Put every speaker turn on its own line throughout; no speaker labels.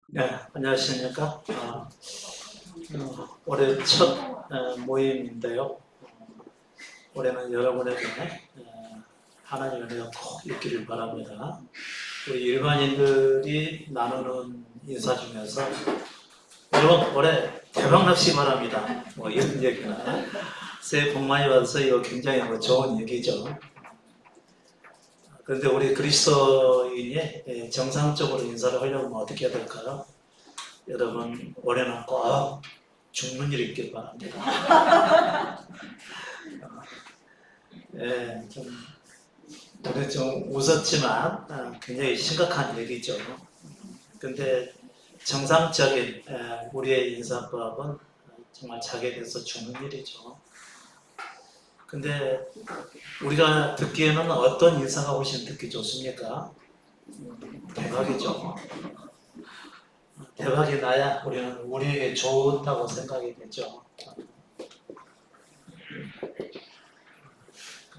네, 안녕하십니까. 올해 첫 모임인데요. 올해는 여러분에게 하나님의 은혜가 꼭 있기를 바랍니다. 우리 일반인들이 나누는 인사 중에서 여러분 올해 대박 나시기 바랍니다. 뭐 이런 얘기나 새해 복 많이 받으세요. 이거 굉장히 좋은 얘기죠. 그런데 우리 그리스도인이 정상적으로 인사를 하려면 어떻게 해야 될까요? 여러분 올해는 꼭 죽는 일이 있길 바랍니다. 우리 좀 웃었지만 굉장히 심각한 얘기죠. 근데 정상적인 우리의 인사법은 정말 자기에 대해서 죽는 일이죠. 근데 우리가 듣기에는 어떤 인사가 훨씬 듣기 좋습니까? 대박이죠. 대박이 나야 우리는 우리에게 좋다고 생각이 되죠.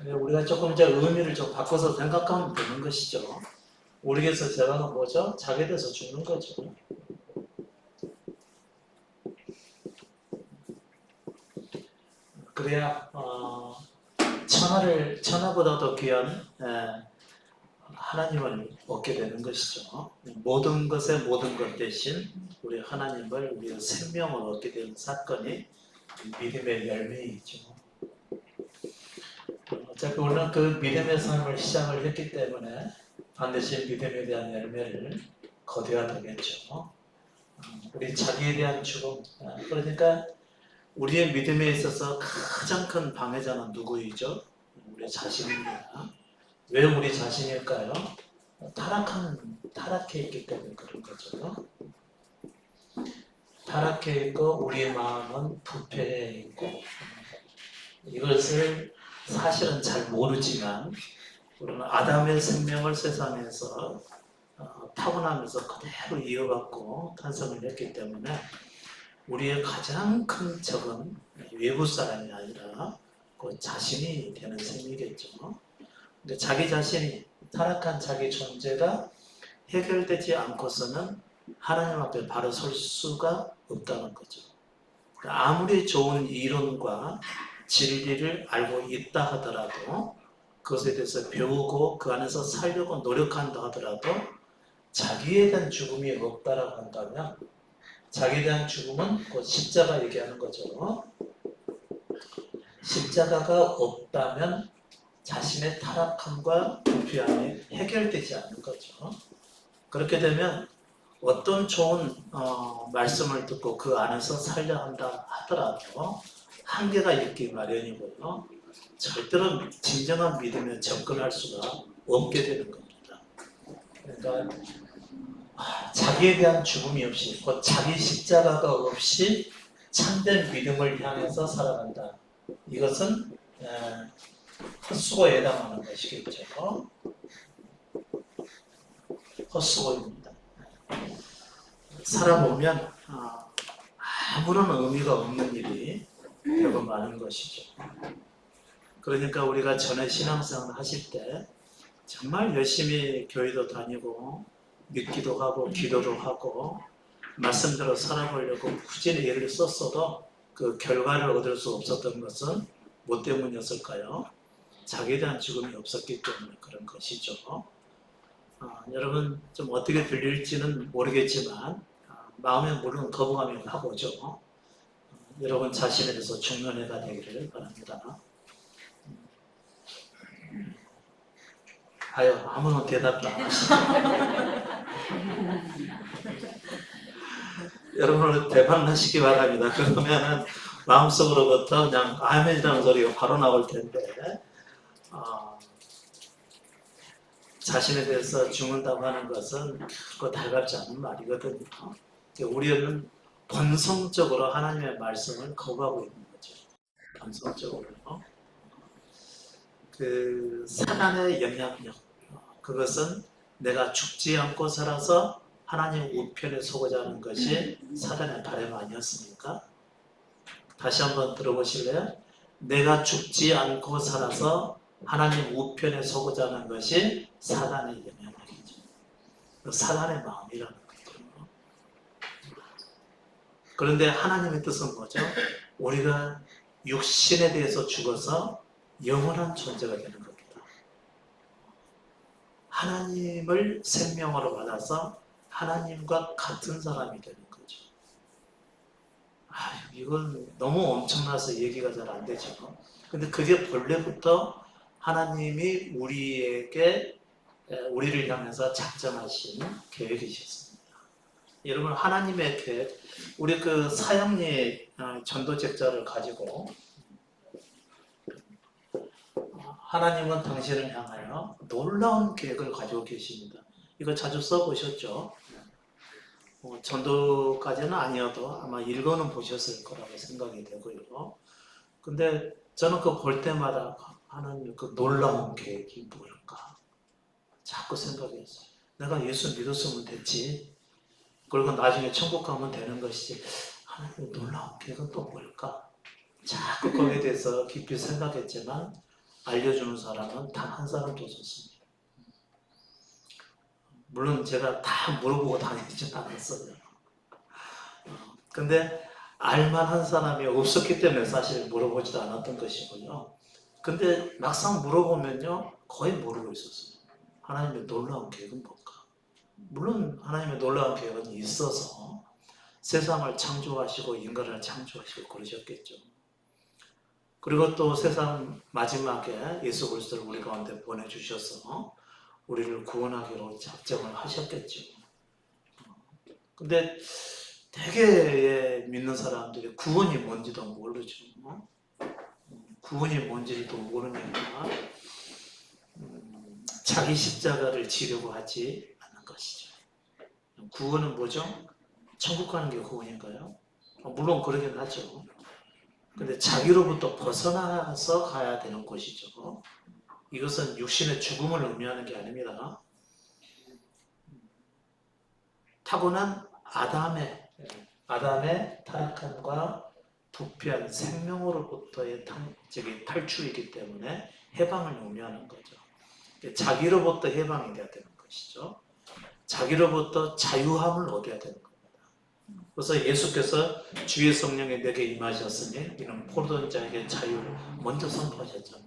우리가 조금 이제 의미를 좀 바꿔서 생각하면 되는 것이죠. 우리에게서 대박은 뭐죠? 자기에 대해서 죽는 거죠. 그래야 천하보다도 귀한 하나님을 얻게 되는 것이죠. 모든 것의 모든 것 대신 우리 하나님을 우리의 생명을 얻게 되는 사건이 믿음의 열매이죠. 어차피 우리는 그 믿음의 삶을 시작을 했기 때문에 반드시 믿음에 대한 열매를 거둬야 되겠죠. 우리 자기에 대한 죽음, 그러니까 우리의 믿음에 있어서 가장 큰 방해자는 누구이죠? 우리 자신입니다. 왜 우리 자신일까요? 타락해 있기 때문에 그런 거죠. 타락해 있고 우리의 마음은 부패해 있고 이것을 사실은 잘 모르지만 우리는 아담의 생명을 세상에서 타고나면서 그대로 이어받고 탄생을 했기 때문에 우리의 가장 큰 적은 외부 사람이 아니라 그 자신이 되는 셈이겠죠. 근데 자기 자신이 타락한 자기 존재가 해결되지 않고서는 하나님 앞에 바로 설 수가 없다는 거죠. 아무리 좋은 이론과 진리를 알고 있다 하더라도 그것에 대해서 배우고 그 안에서 살려고 노력한다 하더라도 자기에 대한 죽음이 없다라고 한다면 자기에 대한 죽음은 곧 십자가 얘기하는 거죠. 십자가가 없다면 자신의 타락함과 부패함이 해결되지 않는 거죠. 그렇게 되면 어떤 좋은 말씀을 듣고 그 안에서 살려 한다 하더라도 한계가 있기 마련이고요. 절대로 진정한 믿음에 접근할 수가 없게 되는 겁니다. 그러니까 자기에 대한 죽음이 없이 곧 자기 십자가가 없이 참된 믿음을 향해서 살아간다. 이것은 헛수고에 해당하는 것이겠죠. 헛수고입니다. 살아보면 아무런 의미가 없는 일이 되고 많은 것이죠. 그러니까 우리가 전에 신앙생활 하실 때 정말 열심히 교회도 다니고 믿기도 하고 기도도 하고 말씀대로 살아보려고 꾸준히 애를 썼어도 그 결과를 얻을 수 없었던 것은 뭐 때문이었을까요? 자기에 대한 죽음이 없었기 때문에 그런 것이죠. 여러분 좀 어떻게 들릴지는 모르겠지만 마음에 물론 거부감이 확 오죠. 여러분 자신에 대해서 죽는 해가 되기를 바랍니다. 아유, 아무런 대답도 안 하시죠. 여러분을 대박 나시기 바랍니다. 그러면은 마음속으로부터 그냥 아멘이라는 소리가 바로 나올 텐데, 자신에 대해서 죽는다고 하는 것은 그거 달갑지 않은 말이거든요. 우리는 본성적으로 하나님의 말씀을 거부하고 있는 거죠. 본성적으로. 그 사단의 영향력, 그것은 내가 죽지 않고 살아서 하나님 우편에 서고자 하는 것이 사단의 바람 아니었습니까? 다시 한번 들어보실래요? 내가 죽지 않고 살아서 하나님 우편에 서고자 하는 것이 사단의 영향력이죠. 사단의 마음이라는 거죠. 그런데 하나님의 뜻은 뭐죠? 우리가 육신에 대해서 죽어서 영원한 존재가 되는 겁니다. 하나님을 생명으로 받아서 하나님과 같은 사람이 되는 거죠. 이건 너무 엄청나서 얘기가 잘 안 되죠. 근데 그게 본래부터 하나님이 우리를 향해서 작정하신 계획이셨습니다. 여러분, 하나님의 계획, 우리 그 사형리 전도책자를 가지고 하나님은 당신을 향하여 놀라운 계획을 가지고 계십니다. 이거 자주 써보셨죠? 전도까지는 아니어도 아마 읽어는 보셨을 거라고 생각이 되고요. 근데 저는 그 볼 때마다 하나님 그 놀라운 계획이 뭘까? 자꾸 생각했어요. 내가 예수 믿었으면 됐지. 그리고 나중에 천국 가면 되는 것이지. 하나님 놀라운 계획은 또 뭘까? 자꾸 거기에 대해서 깊이 생각했지만 알려주는 사람은 단 한 사람도 없었습니다. 물론 제가 다 물어보고 다니진 않았어요. 근데 알만한 사람이 없었기 때문에 사실 물어보지도 않았던 것이고요. 근데 막상 물어보면요, 거의 모르고 있었어요. 하나님의 놀라운 계획은 뭘까? 물론 하나님의 놀라운 계획은 있어서 세상을 창조하시고 인간을 창조하시고 그러셨겠죠. 그리고 또 세상 마지막에 예수 그리스도를 우리 가운데 보내주셔서 우리를 구원하기로 작정을 하셨겠죠. 근데 되게 믿는 사람들이 구원이 뭔지도 모르죠. 구원이 뭔지도 모르니까 자기 십자가를 지려고 하지 않는 것이죠. 구원은 뭐죠? 천국 가는 게 구원인가요? 물론 그러긴 하죠. 근데 자기로부터 벗어나서 가야 되는 것이죠. 이것은 육신의 죽음을 의미하는 게 아닙니다. 타고난 아담의 타락함과 부패한 생명으로부터의 탈출이기 때문에 해방을 의미하는 거죠. 자기로부터 해방이 되어야 되는 것이죠. 자기로부터 자유함을 얻어야 되는 겁니다. 그래서 예수께서 주의 성령이 내게 임하셨으니 이는 포로된 자에게 자유를 먼저 선포하셨잖아요.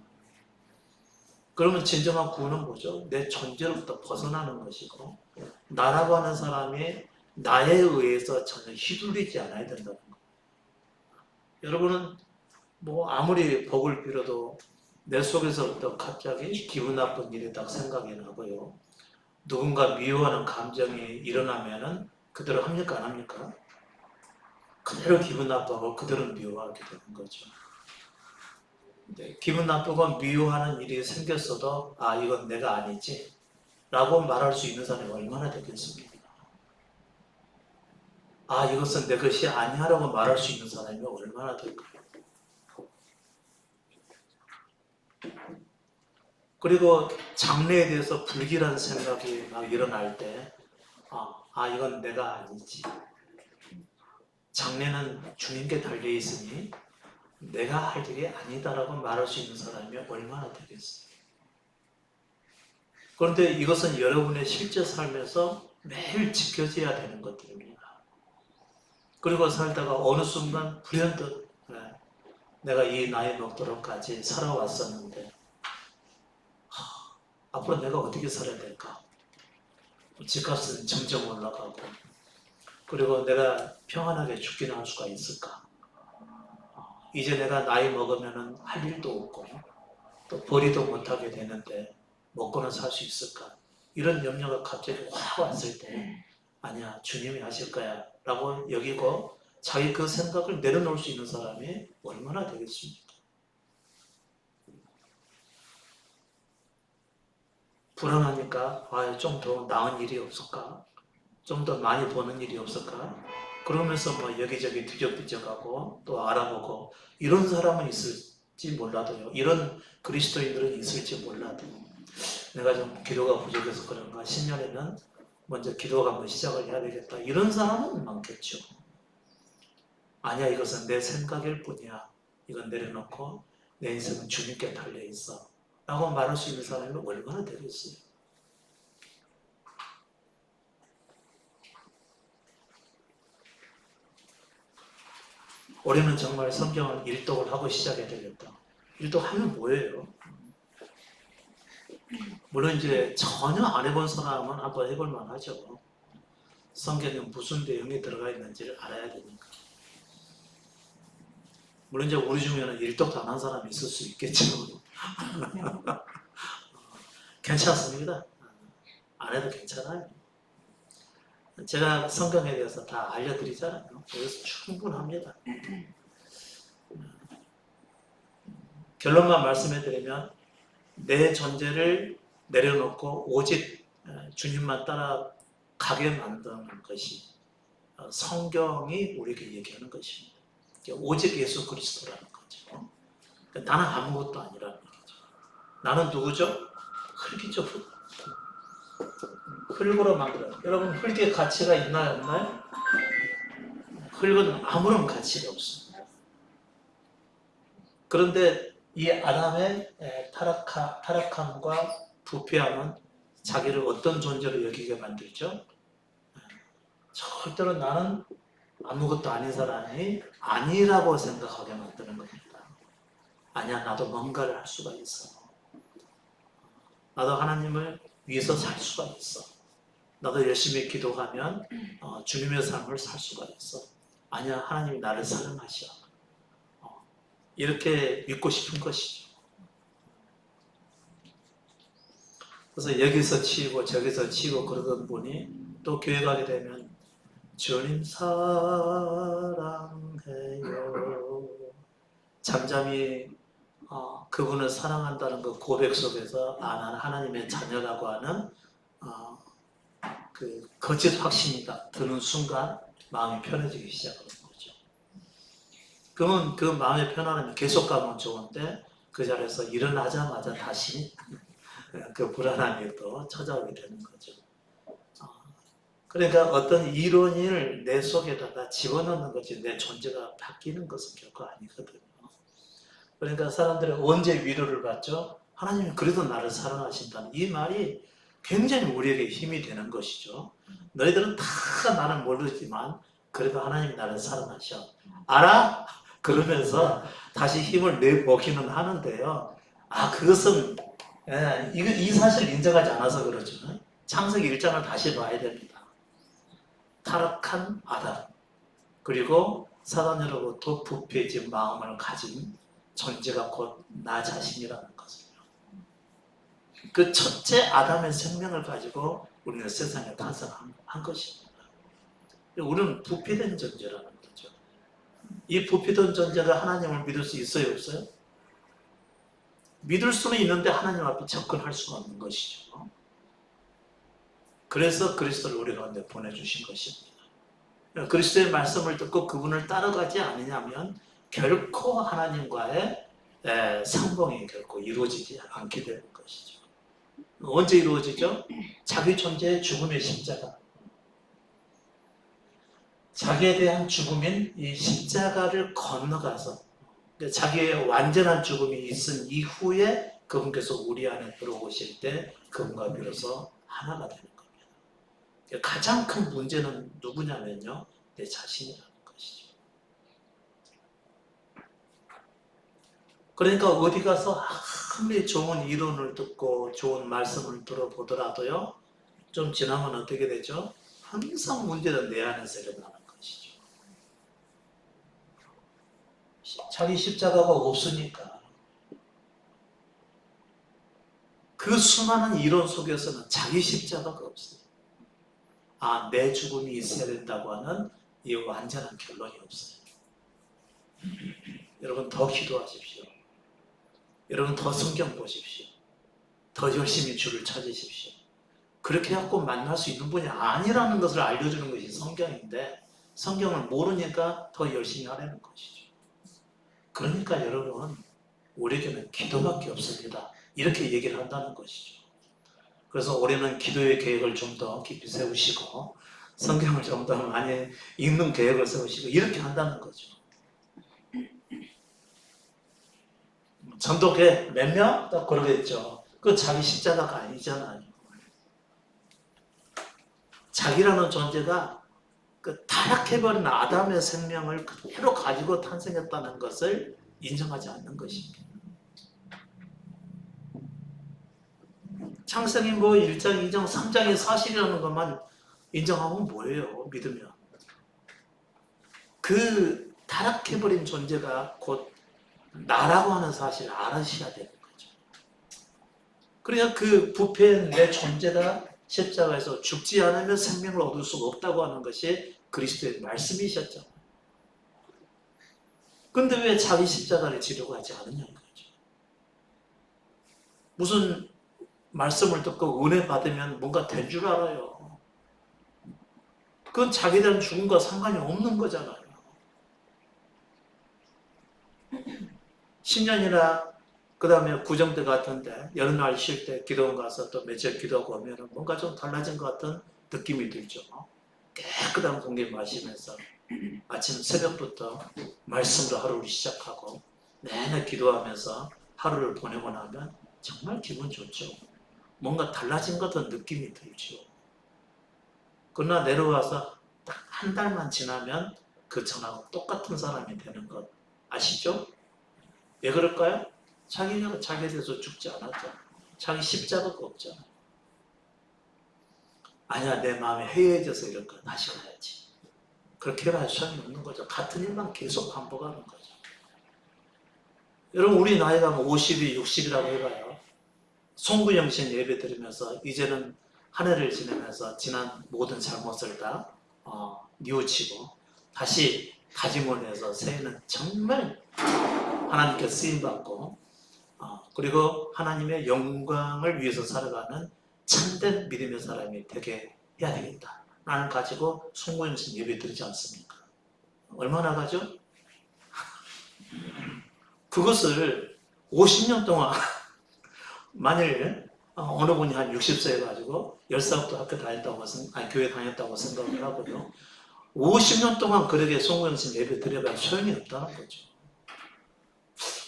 그러면 진정한 구원은 뭐죠? 내 존재로부터 벗어나는 것이고 나라고 하는 사람이 나에 의해서 전혀 휘둘리지 않아야 된다는 거예요. 여러분은 뭐 아무리 복을 빌어도 내 속에서부터 갑자기 기분 나쁜 일이 딱 생각이 나고요. 누군가 미워하는 감정이 일어나면은 그대로 합니까? 안 합니까? 그대로 기분 나쁘고 그대로 미워하게 되는 거죠. 기분 나쁘고 미워하는 일이 생겼어도 이건 내가 아니지 라고 말할 수 있는 사람이 얼마나 되겠습니까? 이것은 내 것이 아니야라고 말할 수 있는 사람이 얼마나 될까요? 그리고 장래에 대해서 불길한 생각이 막 일어날 때 이건 내가 아니지. 장래는 주님께 달려있으니 내가 할 일이 아니다라고 말할 수 있는 사람이 얼마나 되겠어요. 그런데 이것은 여러분의 실제 삶에서 매일 지켜져야 되는 것들입니다. 그리고 살다가 어느 순간 불현듯 내가 이 나이 먹도록까지 살아왔었는데 앞으로 내가 어떻게 살아야 될까? 집값은 점점 올라가고 그리고 내가 평안하게 죽기나 할 수가 있을까? 이제 내가 나이 먹으면 할 일도 없고 또 벌이도 못하게 되는데 먹고는 살 수 있을까? 이런 염려가 갑자기 확 왔을 때 아니야 주님이 하실 거야 라고 여기고 자기 그 생각을 내려놓을 수 있는 사람이 얼마나 되겠습니까? 불안하니까 좀 더 나은 일이 없을까? 좀 더 많이 버는 일이 없을까? 그러면서 여기저기 뒤적뒤적하고 또 알아보고 이런 사람은 있을지 몰라도요. 이런 그리스도인들은 있을지 몰라도 내가 좀 기도가 부족해서 그런가 10년에는 먼저 기도가 한번 시작을 해야 되겠다. 이런 사람은 많겠죠. 아니야 이것은 내 생각일 뿐이야. 이건 내려놓고 내 인생은 주님께 달려있어. 라고 말할 수 있는 사람이 얼마나 되겠어요. 올해는 정말 성경을 일독을 하고 시작해야 되겠다. 일독하면 뭐예요? 물론 이제 전혀 안 해본 사람은 한번 해볼 만하죠. 성경에 무슨 내용이 들어가 있는지를 알아야 되니까. 물론 이제 우리 중에는 일독도 안 한 사람이 있을 수 있겠죠. 괜찮습니다. 안 해도 괜찮아요. 제가 성경에 대해서 다 알려드리잖아요. 그래서 충분합니다. 결론만 말씀해드리면 내 존재를 내려놓고 오직 주님만 따라가게 만드는 것이 성경이 우리에게 얘기하는 것입니다. 오직 예수 그리스도라는 거죠. 나는 아무것도 아니라는 얘기죠. 나는 누구죠? 흙이죠. 흙으로 만들어요. 여러분 흙의 가치가 있나요? 없나요? 흙은 아무런 가치가 없습니다. 그런데 이 아담의 타락함과 부패함은 자기를 어떤 존재로 여기게 만들죠? 절대로 나는 아무것도 아닌 사람이 아니라고 생각하게 만드는 겁니다. 아니야, 나도 뭔가를 할 수가 있어. 나도 하나님을 위해서 살 수가 있어. 나도 열심히 기도하면 주님의 삶을 살 수가 있어. 아니야, 하나님이 나를 사랑하셔. 이렇게 믿고 싶은 것이죠. 그래서 여기서 치고 저기서 치고 그러던 분이 또 교회 가게 되면 주님 사랑해요. 잠잠히 그분을 사랑한다는 그 고백 속에서 나는 하나님의 자녀라고 하는 그 거짓 확신이 드는 순간 마음이 편해지기 시작하는 거죠. 그러면 그 마음의 편안함이 계속 가면 좋은데 그 자리에서 일어나자마자 다시 그 불안함이 또 찾아오게 되는 거죠. 그러니까 어떤 이론을 내 속에다가 집어넣는 것이 내 존재가 바뀌는 것은 결코 아니거든요. 그러니까 사람들이 언제 위로를 받죠? 하나님이 그래도 나를 사랑하신다는 이 말이 굉장히 우리에게 힘이 되는 것이죠. 너희들은 다 나를 모르지만 그래도 하나님이 나를 사랑하셔. 알아? 그러면서 다시 힘을 내보기는 하는데요. 그것은 이 사실을 인정하지 않아서 그러죠. 창세기 1장을 다시 봐야 됩니다. 타락한 아담 그리고 사단으로부터 부패해진 마음을 가진 존재가 곧 나 자신이라는 것을요. 그 첫째 아담의 생명을 가지고 우리는 세상에 탄생한 것입니다. 우리는 부패된 존재라는 거죠. 이 부패된 존재가 하나님을 믿을 수 있어요, 없어요? 믿을 수는 있는데 하나님 앞에 접근할 수가 없는 것이죠. 그래서 그리스도를 우리 가운데 보내주신 것입니다. 그리스도의 말씀을 듣고 그분을 따라가지 않으냐면 결코 하나님과의 상봉이 결코 이루어지지 않게 되는 것이죠. 언제 이루어지죠? 자기 존재의 죽음의 십자가. 자기에 대한 죽음인 이 십자가를 건너가서 자기의 완전한 죽음이 있은 이후에 그분께서 우리 안에 들어오실 때 그분과 비로소 하나가 되는 겁니다. 가장 큰 문제는 누구냐면요. 내 자신이라는 것이죠. 그러니까 어디 가서 아무리 좋은 이론을 듣고 좋은 말씀을 들어보더라도요. 좀 지나면 어떻게 되죠? 항상 문제는 내 안에서 일어나는 것이죠. 자기 십자가가 없으니까 그 수많은 이론 속에서는 자기 십자가가 없어요. 내 죽음이 있어야 된다고 하는 이 완전한 결론이 없어요. 여러분 더 기도하십시오. 여러분 더 성경 보십시오. 더 열심히 주를 찾으십시오. 그렇게 해갖고 만날 수 있는 분이 아니라는 것을 알려주는 것이 성경인데 성경을 모르니까 더 열심히 하려는 것이죠. 그러니까 여러분 우리에게는 기도밖에 없습니다. 이렇게 얘기를 한다는 것이죠. 그래서 올해는 기도의 계획을 좀 더 깊이 세우시고 성경을 좀 더 많이 읽는 계획을 세우시고 이렇게 한다는 거죠. 전도회 몇 명? 딱 그러겠죠. 그 자기 십자가가 아니잖아요. 자기라는 존재가 그 타락해버린 아담의 생명을 그대로 가지고 탄생했다는 것을 인정하지 않는 것입니다. 창세기 1장, 2장, 3장의 사실이라는 것만 인정하면 뭐예요? 믿으면. 그 타락해버린 존재가 곧 나라고 하는 사실을 알으셔야 되는 거죠. 그러니까 그 부패한 내 존재가 십자가에서 죽지 않으면 생명을 얻을 수가 없다고 하는 것이 그리스도의 말씀이셨죠. 그런데 왜 자기 십자가를 지려고 하지 않느냐는 거죠. 무슨 말씀을 듣고 은혜 받으면 뭔가 된 줄 알아요. 그건 자기들은 죽음과 상관이 없는 거잖아요. 10년이나 그 다음에 구정대 같은데 여느 날 쉴 때 기도원 가서 또 며칠 기도하고 오면 뭔가 좀 달라진 것 같은 느낌이 들죠. 깨끗한 공기 마시면서 아침 새벽부터 말씀으로 하루를 시작하고 내내 기도하면서 하루를 보내고 나면 정말 기분 좋죠. 뭔가 달라진 것 같은 느낌이 들죠. 그러나 내려와서 딱 한 달만 지나면 그 전하고 똑같은 사람이 되는 것 아시죠? 왜 그럴까요? 자기가 자기에 대해서 죽지 않았잖아. 자기 십자가가 없잖아. 아니야, 내 마음이 해이해져서 이럴까? 다시 가야지. 그렇게 해봐야 소용이 없는 거죠. 같은 일만 계속 반복하는 거죠. 여러분, 우리 나이가 50이 60이라고 해봐요. 송구영신 예배 드리면서 이제는 한 해를 지내면서 지난 모든 잘못을 다 뉘우치고 다시 다짐을 해서 새해는 정말 하나님께 쓰임받고 그리고 하나님의 영광을 위해서 살아가는 참된 믿음의 사람이 되게 해야 되겠다. 나는 가지고 송구영신 예배 드리지 않습니까? 얼마나 가죠? 그것을 50년 동안 만일 어느 분이 한 60세 해가지고 10살부터 학교 다녔다고 교회 다녔다고 생각을 하고요. 50년 동안 그렇게 송구영신 예배 드려봐야 소용이 없다는 거죠.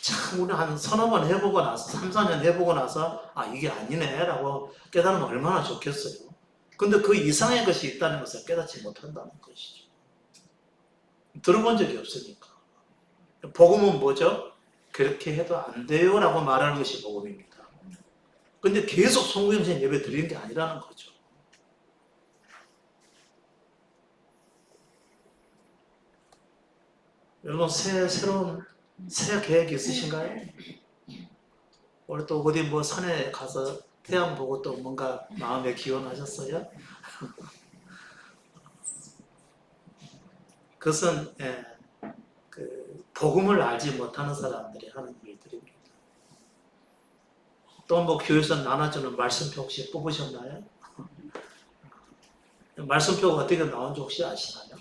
참 우리 한 서너 번 해보고 나서 3, 4년 해보고 나서 이게 아니네 라고 깨달으면 얼마나 좋겠어요. 근데 그 이상의 것이 있다는 것을 깨닫지 못한다는 것이죠. 들어본 적이 없으니까. 복음은 뭐죠? 그렇게 해도 안 돼요 라고 말하는 것이 복음입니다. 근데 계속 송구영신 예배 드리는 게 아니라는 거죠. 여러분 새로운 새 계획 있으신가요? 올해 또 어디 산에 가서 태양 보고 또 뭔가 마음에 기원하셨어요? 그것은 그 복음을 알지 못하는 사람들이 하는 일들입니다. 또 교회에서 나눠주는 말씀표 혹시 뽑으셨나요? 말씀표가 어떻게 나온지 혹시 아시나요?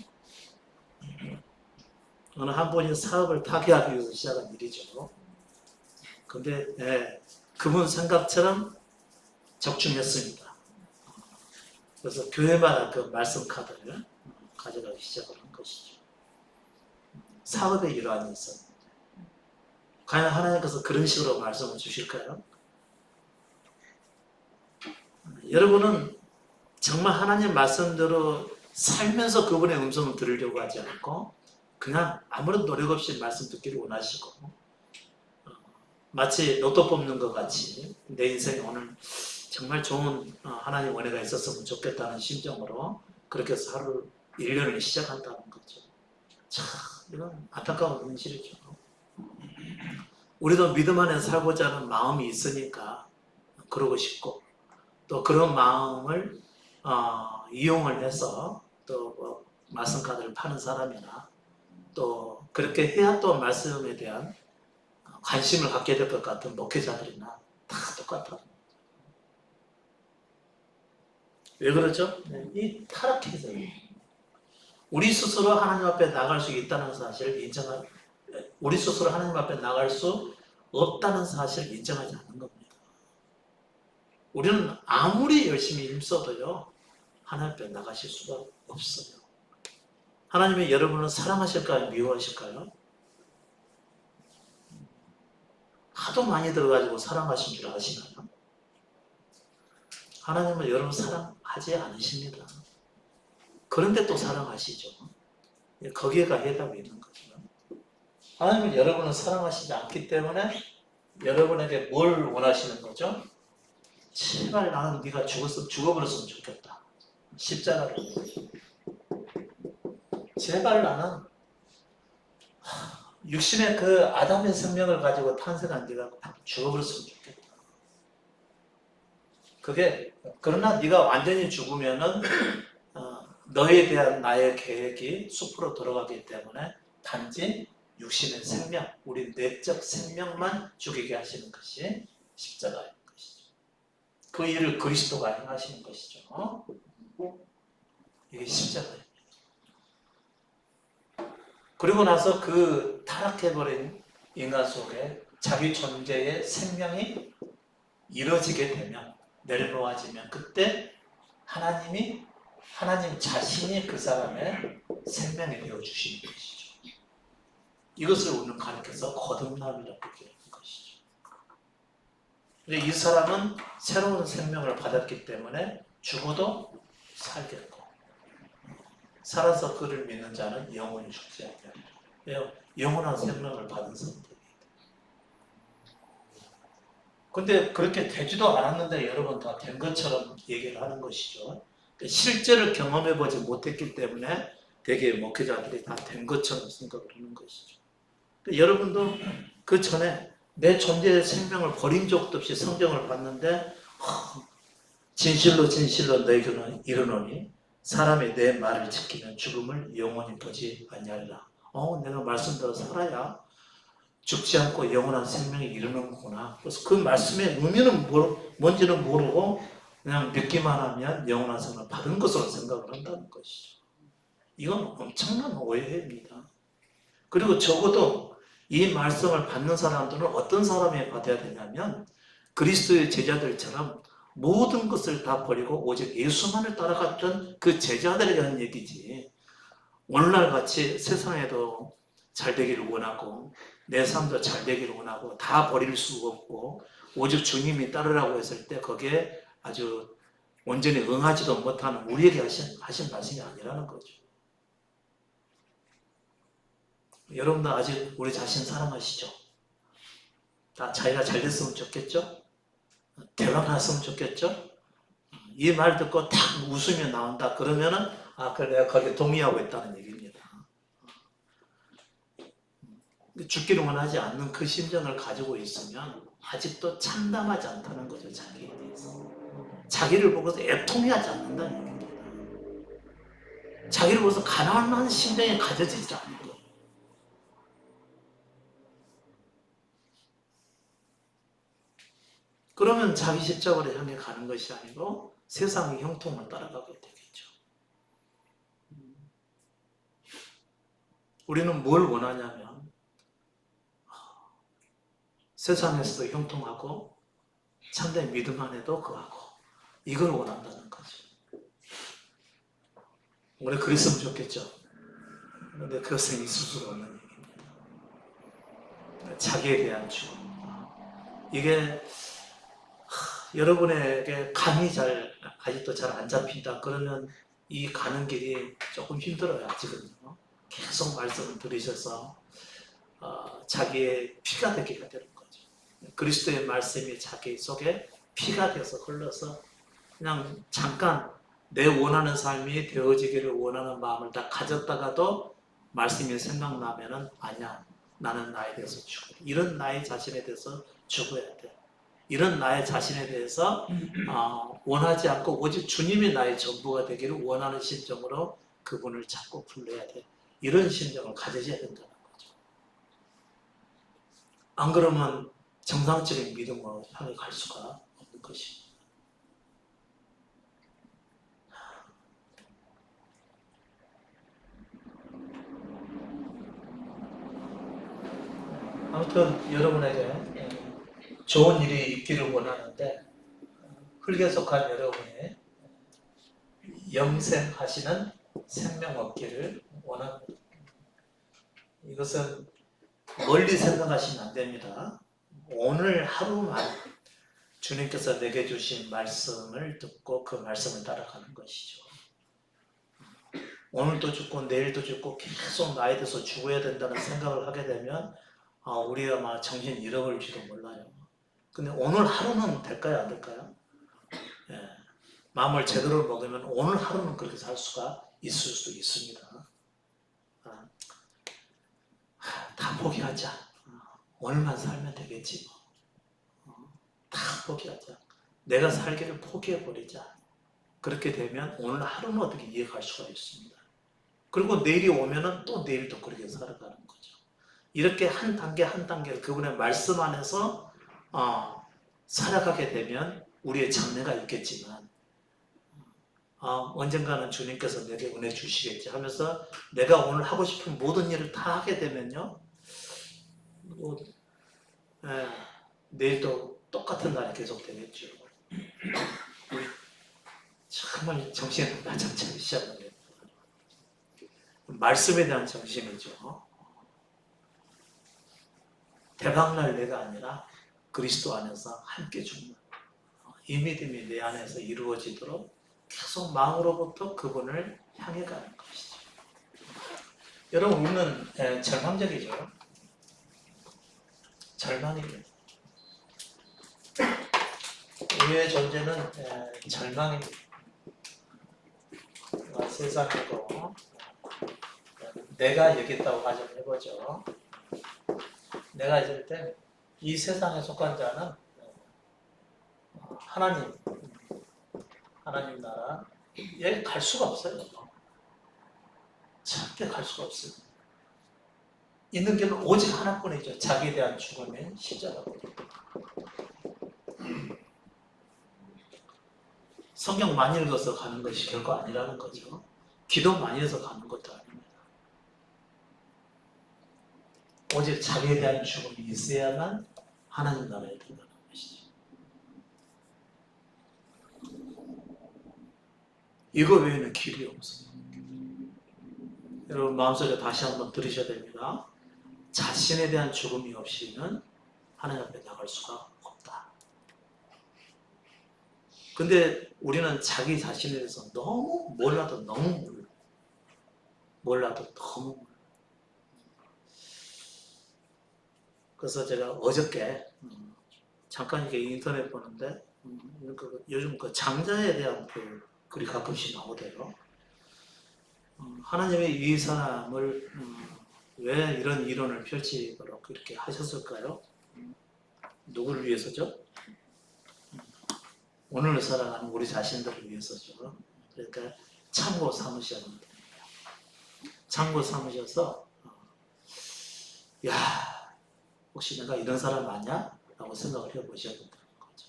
어느 한 분이 사업을 타개하기 위해서 시작한 일이죠. 근데 그분 생각처럼 적중했습니다. 그래서 교회마다 그 말씀 카드를 가져가기 시작을 한 것이죠. 사업의 일환이 있었는데 과연 하나님께서 그런 식으로 말씀을 주실까요? 여러분은 정말 하나님 말씀대로 살면서 그분의 음성을 들으려고 하지 않고 그냥 아무런 노력 없이 말씀 듣기를 원하시고 마치 로또 뽑는 것 같이 내 인생에 오늘 정말 좋은 하나님 은혜가 있었으면 좋겠다는 심정으로 그렇게 해서 하루 1년을 시작한다는 거죠. 참 이건 안타까운 현실이죠. 우리도 믿음 안에 살고자 하는 마음이 있으니까 그러고 싶고 또 그런 마음을 이용을 해서 또 말씀 카드를 파는 사람이나 또 그렇게 해야 또 말씀에 대한 관심을 갖게 될 것 같은 목회자들이나 다 똑같아. 왜 그러죠? 이 타락해서 우리 스스로 하나님 앞에 나갈 수 있다는 사실을 인정하고 우리 스스로 하나님 앞에 나갈 수 없다는 사실을 인정하지 않는 겁니다. 우리는 아무리 열심히 힘써도요 하나님 앞에 나가실 수가 없어요. 하나님이 여러분을 사랑하실까요? 미워하실까요? 하도 많이 들어가지고 사랑하신 줄 아시나요? 하나님은 여러분 사랑하지 않으십니다. 그런데 또 사랑하시죠. 거기에가 해답이 있는 거죠. 하나님은 여러분을 사랑하시지 않기 때문에 여러분에게 뭘 원하시는 거죠? 제발 나는 네가 죽어버렸으면 좋겠다. 십자가를. 제발 나는 육신의 그 아담의 생명을 가지고 탄생한 네가 죽어버렸으면 좋겠다. 그게 그러나 네가 완전히 죽으면은 너에 대한 나의 계획이 숲으로 돌아가기 때문에 단지 육신의 생명, 우리 내적 생명만 죽이게 하시는 것이 십자가인 것이죠. 그 일을 그리스도가 행하시는 것이죠. 이게 십자가입니다. 그리고 나서 그 타락해버린 인간 속에 자기 존재의 생명이 이루어지게 되면, 내려놓아지면 그때 하나님 자신이 그 사람의 생명이 되어주시는 것이죠. 이것을 오늘 가르쳐서 거듭남이라고 얘기하는 것이죠. 이 사람은 새로운 생명을 받았기 때문에 죽어도 살겠고, 살아서 그를 믿는 자는 영원히 죽지 않느니라. 영원한 생명을 받은 선택입니다. 근데 그렇게 되지도 않았는데 여러분 다 된 것처럼 얘기를 하는 것이죠. 실제를 경험해보지 못했기 때문에 되게 목회자들이 다 된 것처럼 생각을 하는 것이죠. 여러분도 그 전에 내 존재의 생명을 버린 적도 없이 성경을 봤는데 진실로 너희에게 이르노니 사람이 내 말을 지키면 죽음을 영원히 보지 아니하리라. 내가 말씀대로 살아야 죽지 않고 영원한 생명이 이르는구나. 그래서 그 말씀의 의미는 뭔지는 모르고 그냥 믿기만 하면 영원한 생명을 받은 것으로 생각을 한다는 것이죠. 이건 엄청난 오해입니다. 그리고 적어도 이 말씀을 받는 사람들은 어떤 사람이 받아야 되냐면 그리스도의 제자들처럼 모든 것을 다 버리고 오직 예수만을 따라갔던 그 제자들에 대한 얘기지. 오늘날 같이 세상에도 잘 되기를 원하고 내 삶도 잘 되기를 원하고 다 버릴 수 없고 오직 주님이 따르라고 했을 때 거기에 아주 온전히 응하지도 못하는 우리에게 하신 말씀이 아니라는 거죠. 여러분도 아직 우리 자신 사랑하시죠? 다 자기가 잘 됐으면 좋겠죠? 대박 났으면 좋겠죠? 이 말 듣고 탁 웃으며 나온다 그러면은 그래 내가 거기에 동의하고 있다는 얘기입니다. 죽기를 원하지 않는 그 심정을 가지고 있으면 아직도 참담하지 않다는 거죠. 자기에 대해서. 자기를 보고서 애통해하지 않는다는 얘기입니다. 자기를 보고서 가난한 심정이 가져지지 않는 거예요. 그러면 자기 십자가를 향해 가는 것이 아니고 세상의 형통을 따라가게 되겠죠. 우리는 뭘 원하냐면 세상에서도 형통하고 참된 믿음 안에도 거하고 이걸 원한다는 거죠. 우리 그랬으면 좋겠죠. 그런데 그것은 있을 수가 없는 얘기입니다. 자기에 대한 죽음. 이게 여러분에게 감이 아직도 잘 안 잡힌다 그러면 이 가는 길이 조금 힘들어요. 아직은요. 계속 말씀을 들으셔서 자기의 피가 되게 해야 되는 거죠. 그리스도의 말씀이 자기 속에 피가 돼서 흘러서 그냥 잠깐 내 원하는 삶이 되어지기를 원하는 마음을 다 가졌다가도 말씀이 생각나면은 아니야 나는 나에 대해서 죽어. 이런 나의 자신에 대해서 죽어야 돼. 이런 나의 자신에 대해서 원하지 않고 오직 주님이 나의 전부가 되기를 원하는 심정으로 그분을 찾고 불러야 돼. 이런 심정을 가져야 된다는 거죠. 안 그러면 정상적인 믿음으로 향해 갈 수가 없는 것입니다. 아무튼 여러분에게 좋은 일이 있기를 원하는데 흙에 속한 여러분의 영생하시는 생명 얻기를 원합니다. 이것은 멀리 생각하시면 안 됩니다. 오늘 하루만 주님께서 내게 주신 말씀을 듣고 그 말씀을 따라가는 것이죠. 오늘도 죽고 내일도 죽고 계속 나에 대해서 죽어야 된다는 생각을 하게 되면 우리가 아마 정신 잃어버릴지도 몰라요. 근데 오늘 하루는 될까요? 안 될까요? 예. 마음을 제대로 먹으면 오늘 하루는 그렇게 살 수가 있을 수도 있습니다. 다 포기하자. 오늘만 살면 되겠지. 다 포기하자. 내가 살기를 포기해버리자. 그렇게 되면 오늘 하루는 어떻게 이해할 수가 있습니다. 그리고 내일이 오면은 또 내일도 그렇게 살아가는 거죠. 이렇게 한 단계 한 단계 그분의 말씀 안에서 살아가게 되면 우리의 장래가 있겠지만 언젠가는 주님께서 내게 은혜 주시겠지 하면서 내가 오늘 하고 싶은 모든 일을 다 하게 되면요, 내일도 똑같은 날이 계속 되겠죠. 정말 정신을 바짝 차리셔야 돼요. 말씀에 대한 정신이죠. 대박날 내가 아니라 그리스도 안에서 함께 죽는 이 믿음이 내 안에서 이루어지도록 계속 마음으로부터 그분을 향해 가는 것이죠. 여러분, 우리는 절망적이죠. 절망이죠. 우리의 존재는 절망입니다. 세상이고 내가 여기 있다고 가정해보죠. 내가 있을 때 이 세상에 속한 자는 하나님 나라 여기 갈 수가 없어요. 절대 갈 수가 없어요. 있는 길은 오직 하나뿐이죠. 자기에 대한 죽음의 십자가고. 성경 많이 읽어서 가는 것이 결코 아니라는 거죠. 기도 많이 해서 가는 것도 아닙니다. 오직 자기에 대한 죽음이 있어야만 하나님 나라에 들어가는 것이죠. 이거 외에는 길이 없어요. 여러분 마음속에 다시 한번 들으셔야 됩니다. 자신에 대한 죽음이 없이는 하나님 앞에 나갈 수가 없다. 근데 우리는 자기 자신에 대해서 너무 몰라도 너무 몰라. 그래서 제가 어저께 잠깐 이게 인터넷 보는데 요즘 그 장자에 대한 글이 가끔씩 나오대요. 하나님의 이 사람을 왜 이런 이론을 펼치도록 이렇게 하셨을까요? 누구를 위해서죠? 오늘 살아가는 우리 자신들을 위해서죠. 그러니까 참고 삼으셔야 합니다. 참고 삼으셔서 혹시 내가 이런 사람 아니야? 라고 생각을 해보셔야 된다는 거죠.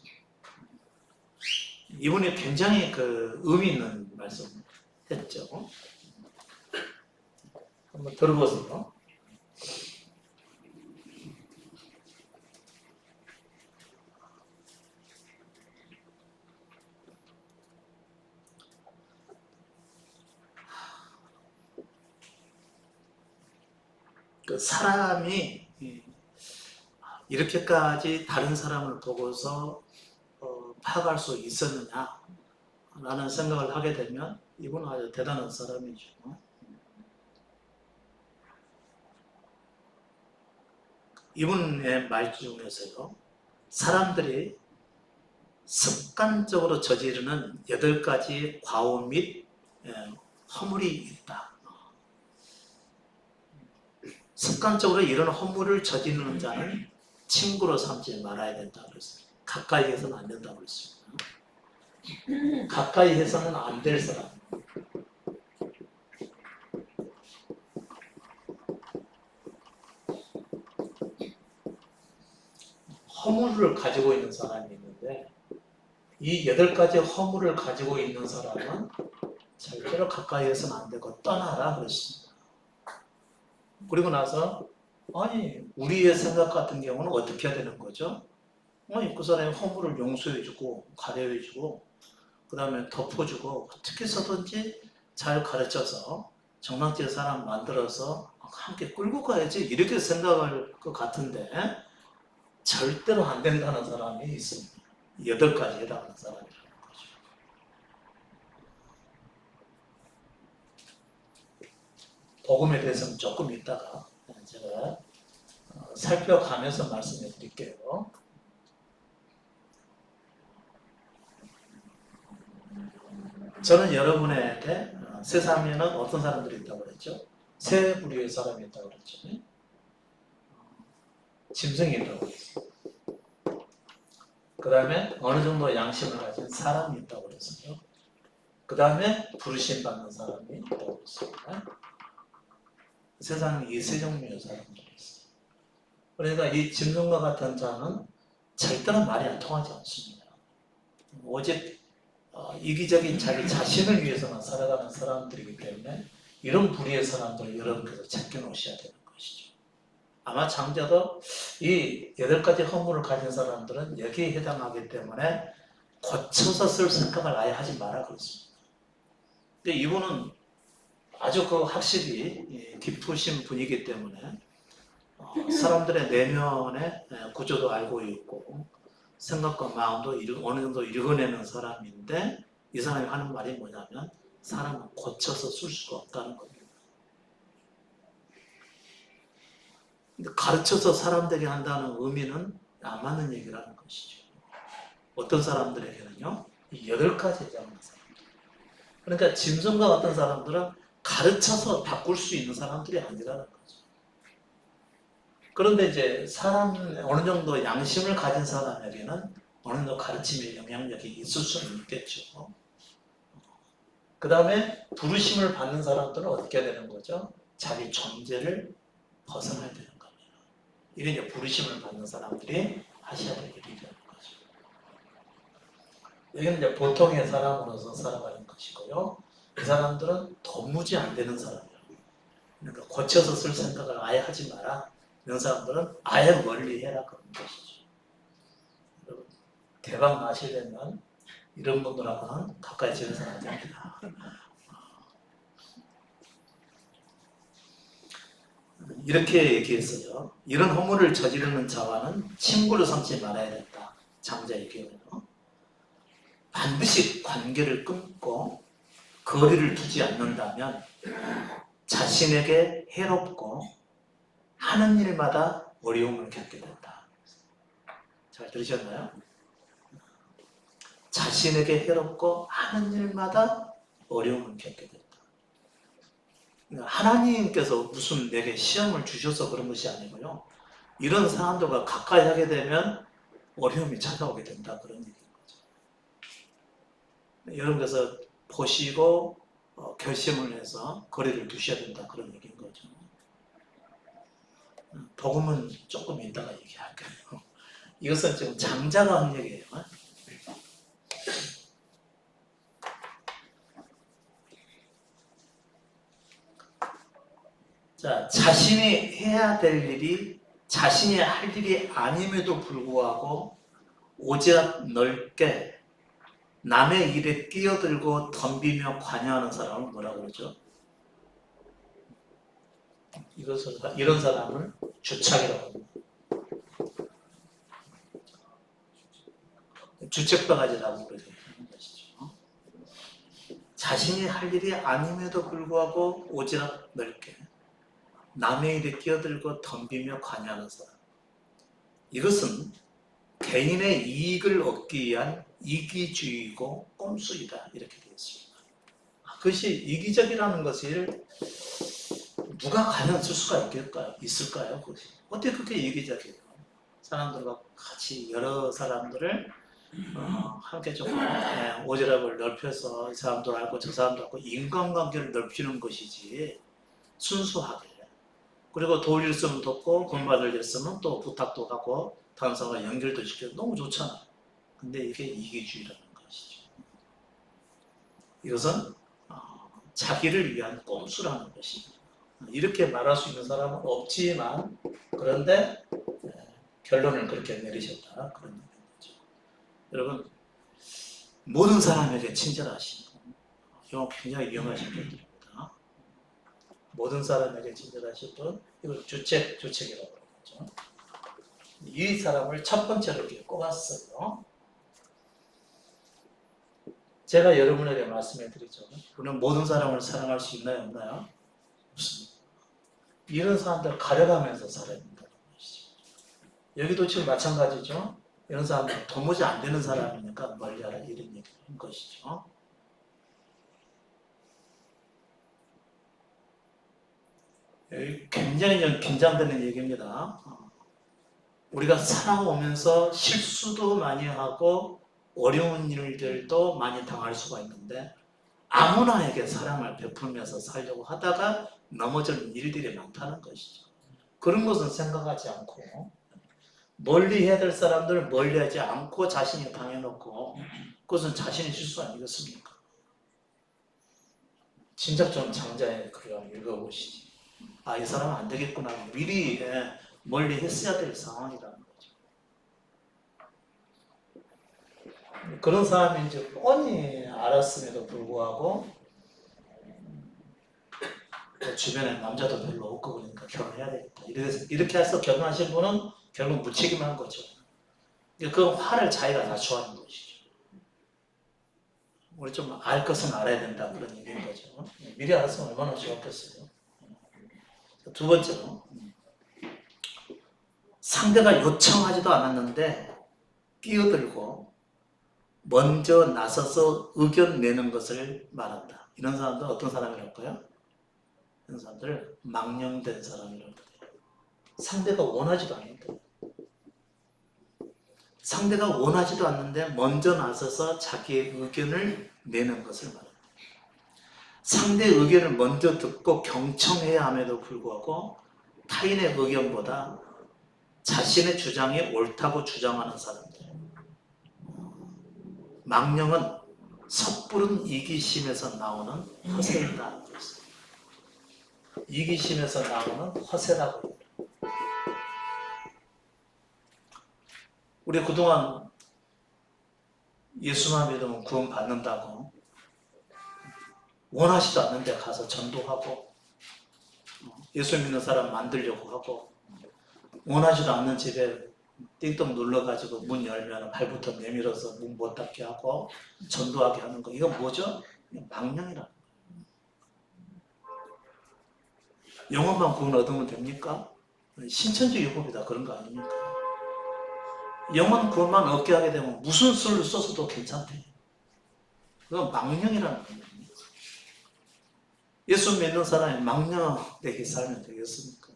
이분이 굉장히 의미 있는 말씀 했죠. 한번 들어보세요. 사람이 이렇게까지 다른 사람을 보고서 파악할 수 있었느냐 라는 생각을 하게 되면 이분은 아주 대단한 사람이죠. 이분의 말 중에서요, 사람들이 습관적으로 저지르는 8가지 과오 및 허물이 있다. 습관적으로 이런 허물을 저지르는 자는 친구로 삼지 말아야 된다고 그랬어요. 가까이 해서는 안 된다고 그랬습니다. 가까이 해서는 안 될 사람. 허물을 가지고 있는 사람이 있는데 이 8가지 허물을 가지고 있는 사람은 절대로 가까이 해서는 안 되고 떠나라 그랬습니다. 그리고 나서 우리의 생각 같은 경우는 어떻게 해야 되는 거죠? 그 사람의 허물을 용서해주고 가려해주고 그 다음에 덮어주고 어떻게 해서든지 잘 가르쳐서 정상적인 사람 만들어서 함께 끌고 가야지 이렇게 생각할 것 같은데 절대로 안 된다는 사람이 있습니다. 8가지 해당하는 사람이라는 거죠. 복음에 대해서는 조금 이따가 제가 살펴가면서 말씀해 드릴게요. 저는 여러분에게 세상에는 어떤 사람들이 있다고 그랬죠? 세 부류의 사람이 있다고 그랬죠. 짐승이 있다고 그랬어요. 그 다음에 어느 정도 양심을 가진 사람이 있다고 그랬어요. 그 다음에 부르심 받는 사람이 있다고 그랬습니다. 세상에 이 세 종류의 사람들이 있어요. 그러니까 이 짐승과 같은 자는 절대로 말이 안 통하지 않습니다. 오직 이기적인 자기 자신을 위해서만 살아가는 사람들이기 때문에 이런 부류의 사람들을 여러분께서 챙겨놓으셔야 되는 것이죠. 아마 장자도 이 8가지 허물을 가진 사람들은 여기에 해당하기 때문에 고쳐서 쓸 생각을 아예 하지 마라 그랬습니다. 근데 이분은 아주 확실히 깊으신 분이기 때문에 사람들의 내면의 구조도 알고 있고 생각과 마음도 어느 정도 읽어내는 사람인데 이 사람이 하는 말이 뭐냐면 사람은 고쳐서 쓸 수가 없다는 겁니다. 근데 가르쳐서 사람들이 한다는 의미는 안 맞는 얘기라는 것이죠. 어떤 사람들에게는요, 이 8가지 해당하는 사람들. 그러니까 짐승과 같은 사람들은 가르쳐서 바꿀 수 있는 사람들이 아니라는 거죠. 그런데 이제 어느 정도 양심을 가진 사람에게는 어느 정도 가르침의 영향력이 있을 수는 있겠죠. 그 다음에 부르심을 받는 사람들은 어떻게 되는 거죠? 자기 존재를 벗어나야 되는 겁니다. 이게 이제 부르심을 받는 사람들이 하셔야 될 일이라는 거죠. 여기는 이제 보통의 사람으로서 살아가는 것이고요. 이 사람들은 도무지 안 되는 사람이에요. 그러니까 고쳐서 쓸 생각을 아예 하지 마라. 이런 사람들은 아예 멀리 해라 그런 것이죠. 여러분, 대박 나시려면 이런 분들하고는 가까이 지내서 안 됩니다. 이렇게 얘기했어요. 이런 허물을 저지르는 자와는 친구를 삼지 말아야 된다. 장자 얘기해요. 반드시 관계를 끊고 거리를 두지 않는다면 자신에게 해롭고 하는 일마다 어려움을 겪게 된다. 잘 들으셨나요? 자신에게 해롭고 하는 일마다 어려움을 겪게 된다. 그러니까 하나님께서 무슨 내게 시험을 주셔서 그런 것이 아니고요. 이런 사람들과 가까이 하게 되면 어려움이 찾아오게 된다. 그런 얘기인 거죠. 여러분께서 보시고 결심을 해서 거리를 두셔야 된다. 그런 얘기인 거죠. 복음은 조금 이따가 얘기할게요. 이것은 지금 장자가 한 얘기예요. 자, 자신이 해야 될 일이 자신이 할 일이 아님에도 불구하고 오지랖 넓게 남의 일에 끼어들고 덤비며 관여하는 사람을 뭐라고 그러죠? 이런 사람을 주착이라고 합니다. 주책바가지라고 그러죠. 자신이 할 일이 아님에도 불구하고 오지랖 넓게 남의 일에 끼어들고 덤비며 관여하는 사람. 이것은 개인의 이익을 얻기 위한 이기주의고 꼼수이다. 이렇게 되어 있습니다. 그것이 이기적이라는 것을 누가 과연 쓸 수가 있을까요? 그것이. 어떻게 그렇게 이기적이에요? 사람들과 같이 여러 사람들을 함께 좀 오지랖을 넓혀서 이 사람도 알고 저 사람도 알고 인간관계를 넓히는 것이지 순수하게. 그리고 도울 일 있으면 돕고 본받을 일 있으면 또 부탁도 하고 다른 사람과 연결도 시켜도 너무 좋잖아요. 근데 이게 이기주의라는 것이죠. 이것은 자기를 위한 꼼수라는 것입니다. 이렇게 말할 수 있는 사람은 없지만 그런데 결론을 그렇게 내리셨다. 그런 얘기인 거죠. 여러분, 모든 사람에게 친절하시고 이건 굉장히 위험하신 분들입니다. 모든 사람에게 친절하실 분, 이걸 주책이라고 그러죠. 이 사람을 첫 번째로 이렇게 꼽았어요. 제가 여러분에게 말씀해 드리죠. 우리는 모든 사람을 사랑할 수 있나요? 없나요? 없습니다. 이런 사람들 가려가면서 살아야 된다는 것이죠. 여기도 지금 마찬가지죠. 이런 사람들 도무지 안 되는 사람이니까 멀리하라 이런 얘기인 것이죠. 여기 굉장히 긴장되는 얘기입니다. 우리가 살아오면서 실수도 많이 하고 어려운 일들도 많이 당할 수가 있는데 아무나에게 사랑을 베풀면서 살려고 하다가 넘어지는 일들이 많다는 것이죠. 그런 것은 생각하지 않고 멀리 해야 될 사람들을 멀리하지 않고 자신이 당해놓고 그것은 자신의 실수 아니겠습니까? 진작 좀 장자의 글을 한번 읽어보시지. 아, 이 사람은 안 되겠구나. 미리 멀리 했어야 될 상황이라는 거죠. 그런 사람이 이제 뻔히 알았음에도 불구하고 주변에 남자도 별로 없고 그러니까 결혼해야 되겠다. 이렇게 해서 결혼하신 분은 결국 무책임한 거죠. 그 화를 자기가 다 좋아하는 것이죠. 우리 좀 알 것은 알아야 된다 그런 얘기인 거죠. 미리 알았으면 얼마나 좋았겠어요. 두 번째로 상대가 요청하지도 않았는데 끼어들고 먼저 나서서 의견 내는 것을 말한다. 이런 사람들 어떤 사람이랄까요? 이런 사람들을 망령된 사람이라고 해요. 상대가 원하지도 않는데 상대가 원하지도 않는데 먼저 나서서 자기의 의견을 내는 것을 말합니다. 상대의 의견을 먼저 듣고 경청해야 함에도 불구하고 타인의 의견보다 자신의 주장이 옳다고 주장하는 사람들. 망령은 섣부른 이기심에서 나오는 허세이다. 이기심에서 나오는 허세라고 해요. 우리 그동안 예수만 믿으면 구원 받는다고 원하지도 않는데 가서 전도하고 예수 믿는 사람 만들려고 하고 원하지도 않는 집에 띵동 눌러가지고 문 열면 발부터 내밀어서 문 못 닫게 하고 전도하게 하는 거 이건 뭐죠? 망령이라는 거예요. 영혼만 구원 얻으면 됩니까? 신천지 율법이다 그런 거 아닙니까? 영혼 구원만 얻게 하게 되면 무슨 수를 써서도 괜찮대. 그건 망령이라는 거예요. 예수 믿는 사람이 망령되게 살면 되겠습니까?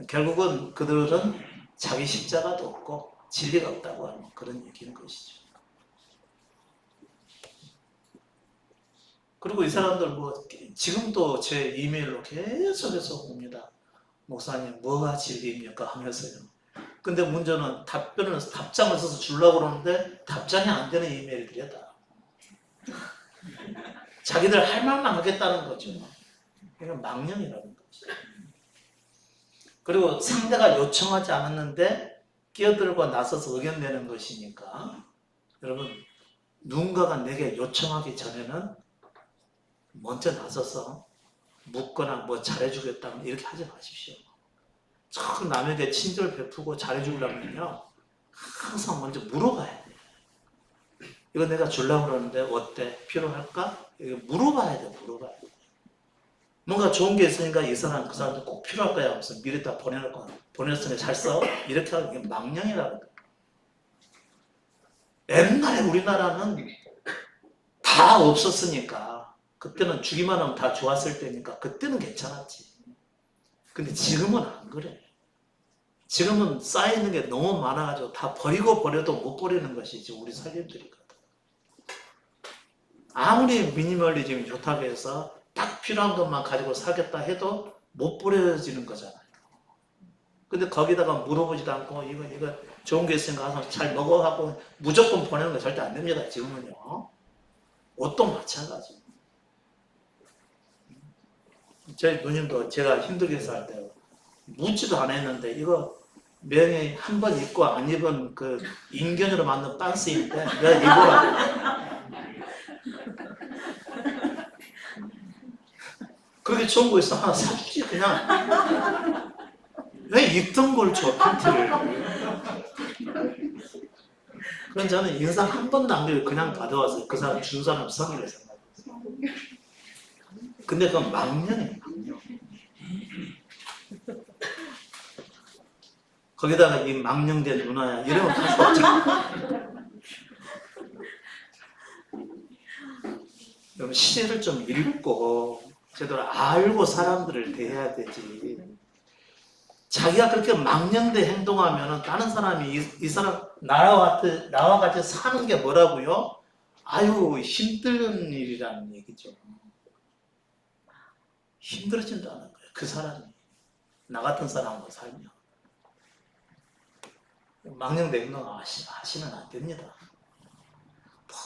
결국은 그들은 자기 십자가도 없고 진리가 없다고 하는 그런 얘기인 것이죠. 그리고 이 사람들 지금도 제 이메일로 계속해서 옵니다. 목사님 뭐가 진리입니까? 하면서요. 근데 문제는 답장을 써서 주려고 그러는데 답장이 안 되는 이메일들이야 다. 자기들 할 말만 하겠다는 거죠. 이건 망령이라는 거죠. 그리고 상대가 요청하지 않았는데 끼어들고 나서서 의견 내는 것이니까 여러분 누군가가 내게 요청하기 전에는 먼저 나서서 묻거나 뭐 잘해주겠다면 이렇게 하지 마십시오. 참 남에게 친절 베푸고 잘해주려면요 항상 먼저 물어봐야 돼요. 이거 내가 주려고 그러는데 어때? 필요할까? 이거 물어봐야 돼. 물어봐야 돼. 뭔가 좋은 게 있으니까 이 사람 그 사람도 꼭 필요할 거야 하면서 미리 다 보내놓고 보냈으니 잘 써? 이렇게 하는 게 망령이라고. 옛날에 우리나라는 다 없었으니까 그때는 주기만 하면 다 좋았을 때니까 그때는 괜찮았지. 근데 지금은 안 그래. 지금은 쌓이는 게 너무 많아가지고 다 버리고 버려도 못 버리는 것이지 우리 살림들이거든. 아무리 미니멀리즘이 좋다고 해서 딱 필요한 것만 가지고 살겠다 해도 못 버려지는 거잖아요. 근데 거기다가 물어보지도 않고 이거 좋은 게 있으니까 가서 잘 먹어 하고 무조건 보내는 거 절대 안 됩니다. 지금은요. 옷도 마찬가지. 저희 누님도 제가 힘들게 살 때 묻지도 않았는데 이거 명예 한 번 입고 안 입은 그 인견으로 만든 빤스인데 내가 입어라. 그렇게 좋은 거 있어 하나 사주지 그냥. 왜 입던 걸 줘 팬티를. 그럼 저는 인상 한 번도 안 그리고 그냥 받아와서 그 사람 준 사람 성의를 생각했어요. 근데 그건 망령이에요. 망령. 거기다가 이 망령된 누나야 이러면 갈 수 없잖아. 그럼 시대를 좀 읽고 제대로 알고 사람들을 대해야 되지. 자기가 그렇게 망령돼 행동하면 다른 사람이 이 사람 나와 같이 사는 게 뭐라고요? 아유 힘든 일이라는 얘기죠. 힘들어진다는 거예요. 그 사람이 나 같은 사람으로 살면 망령돼 행동하시면 안 됩니다.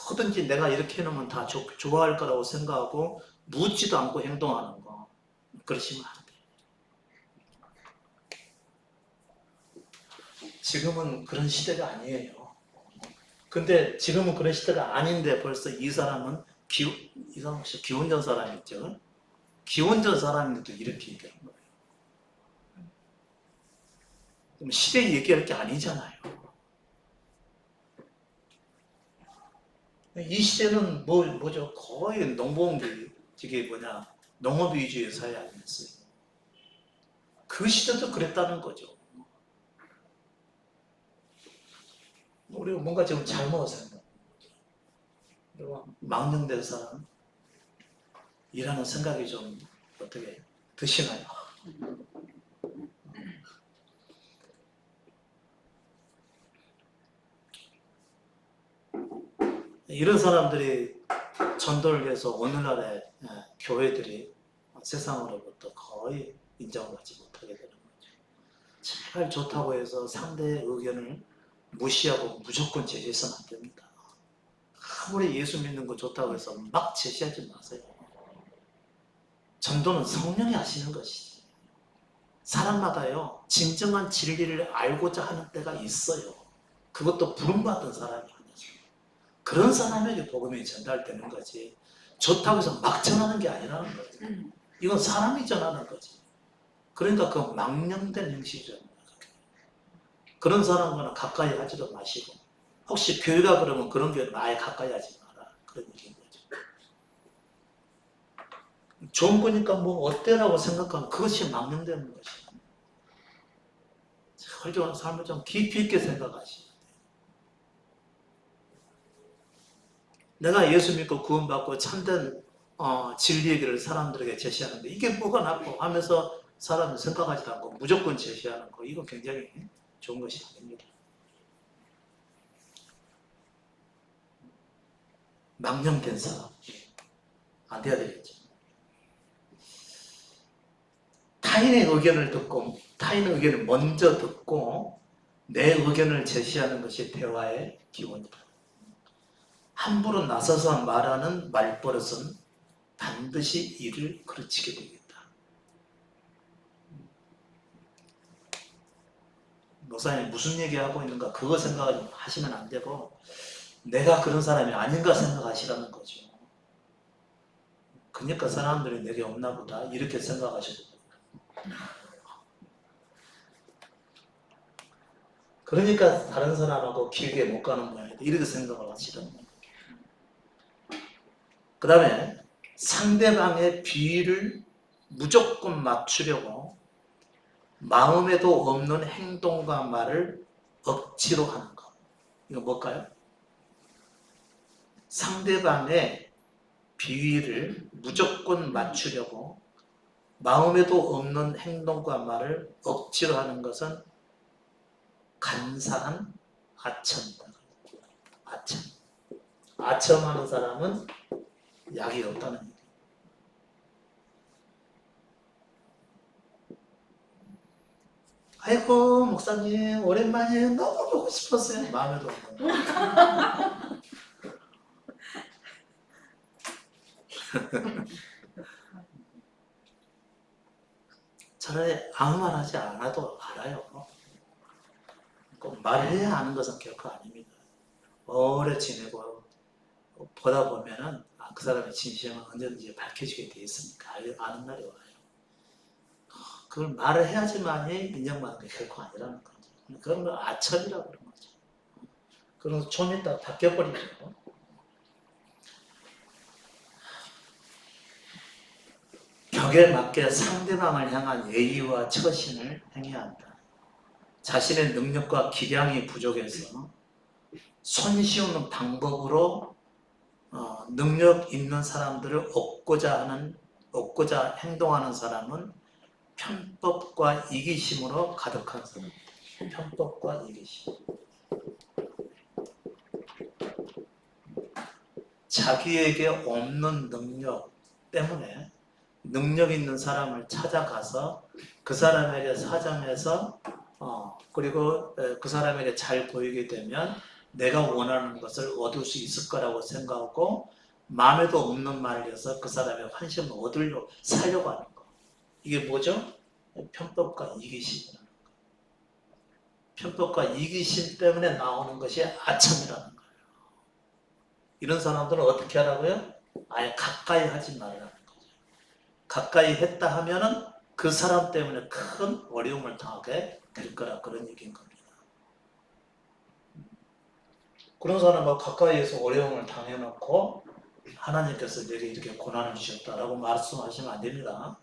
뭐든지 내가 이렇게 해놓으면 다 좋아할 거라고 생각하고 묻지도 않고 행동하는 거 그러시면 안 돼요. 지금은 그런 시대가 아니에요. 근데 지금은 그런 시대가 아닌데 벌써 이 사람은 이 사람 혹시 기원전 사람이죠? 기원전 사람인데도 이렇게 얘기하는 거예요. 그럼 시대 얘기할 게 아니잖아요. 이 시대는 뭐죠? 거의 농업 위주의 사회 아니었어요. 그 시대도 그랬다는 거죠. 우리가 뭔가 지금 잘못 생각. 그리고 망령된 사람 이라는 생각이 좀 어떻게 드시나요? 이런 사람들이 전도를 위해서 오늘날의 교회들이 세상으로부터 거의 인정을 받지 못하게 되는 거죠. 제발 좋다고 해서 상대의 의견을 무시하고 무조건 제시해서는 안 됩니다. 아무리 예수 믿는 거 좋다고 해서 막 제시하지 마세요. 전도는 성령이 하시는 것이지. 사람마다요 진정한 진리를 알고자 하는 때가 있어요. 그것도 부름받은 사람이 아니죠. 그런 사람에게 복음이 전달되는 거지. 좋다고 해서 막 전하는 게 아니라는 거죠. 이건 사람이 전하는 거지. 그러니까 그 망령된 형식이죠. 그런 사람과는 가까이 하지도 마시고, 혹시 교회가 그러면 그런 교회는 아예 가까이 하지 마라. 그런 얘기인 거죠. 좋은 거니까 뭐 어때라고 생각하면 그것이 망령되는 것이에요. 훌륭한 삶을 좀 깊이 있게 생각하시면 돼요. 내가 예수 믿고 구원받고 참된 진리의 길을 사람들에게 제시하는데 이게 뭐가 나쁘고 하면서 사람은 생각하지 않고 무조건 제시하는 거, 이거 굉장히 좋은 것이 아닙니다. 망령된 사람 안 돼야 되겠죠. 타인의 의견을 듣고 타인의 의견을 먼저 듣고 내 의견을 제시하는 것이 대화의 기본이다. 함부로 나서서 말하는 말버릇은 반드시 이를 그르치게 되겠다. 목사님 무슨 얘기하고 있는가 그거 생각하시면 안 되고 내가 그런 사람이 아닌가 생각하시라는 거죠. 그러니까 사람들이 내게 없나 보다 이렇게 생각하시고, 그러니까 다른 사람하고 길게 못 가는 모양이다 이렇게 생각을 하시라는 거예요. 그 다음에 상대방의 비위를 무조건 맞추려고 마음에도 없는 행동과 말을 억지로 하는 것. 이거 뭘까요? 상대방의 비위를 무조건 맞추려고 마음에도 없는 행동과 말을 억지로 하는 것은 간사한 아첨이다. 아첨. 아첨하는 사람은 약이 없다는 얘기예요. 아이고 목사님 오랜만이에요. 너무 보고 싶었어요. 마음에도 없는 차라리 아무 말 하지 않아도 알아요. 꼭 말해야 하는 것은 결코 아닙니다. 오래 지내고 보다 보면은 그 사람의 진심은 언제든지 밝혀지게 되어 있으니까 아는 날이 와요. 그걸 말을 해야지만이 인정받는 게 결코 아니라는 거죠. 그런 걸 아첨이라고 그러는 거죠. 그럼 좀 이따 바뀌어버리죠. 격에 맞게 상대방을 향한 예의와 처신을 행해야 한다. 자신의 능력과 기량이 부족해서 손쉬운 방법으로 능력 있는 사람들을 얻고자 행동하는 사람은 편법과 이기심으로 가득한 사람. 편법과 이기심. 자기에게 없는 능력 때문에 능력 있는 사람을 찾아가서 그 사람에게 사정해서 그리고 그 사람에게 잘 보이게 되면 내가 원하는 것을 얻을 수 있을 거라고 생각하고 마음에도 없는 말을 해서 그 사람의 환심을 얻으려고 살려고 하는 거. 이게 뭐죠? 편법과 이기심이라는 거. 편법과 이기심 때문에 나오는 것이 아첨이라는 거예요. 이런 사람들은 어떻게 하라고요? 아예 가까이 하지 말라는 거죠. 가까이 했다 하면은 그 사람 때문에 큰 어려움을 당하게 될 거라 그런 얘기인 겁니다. 그런 사람과 가까이에서 어려움을 당해놓고 하나님께서 내게 이렇게 고난을 주셨다라고 말씀하시면 안 됩니다.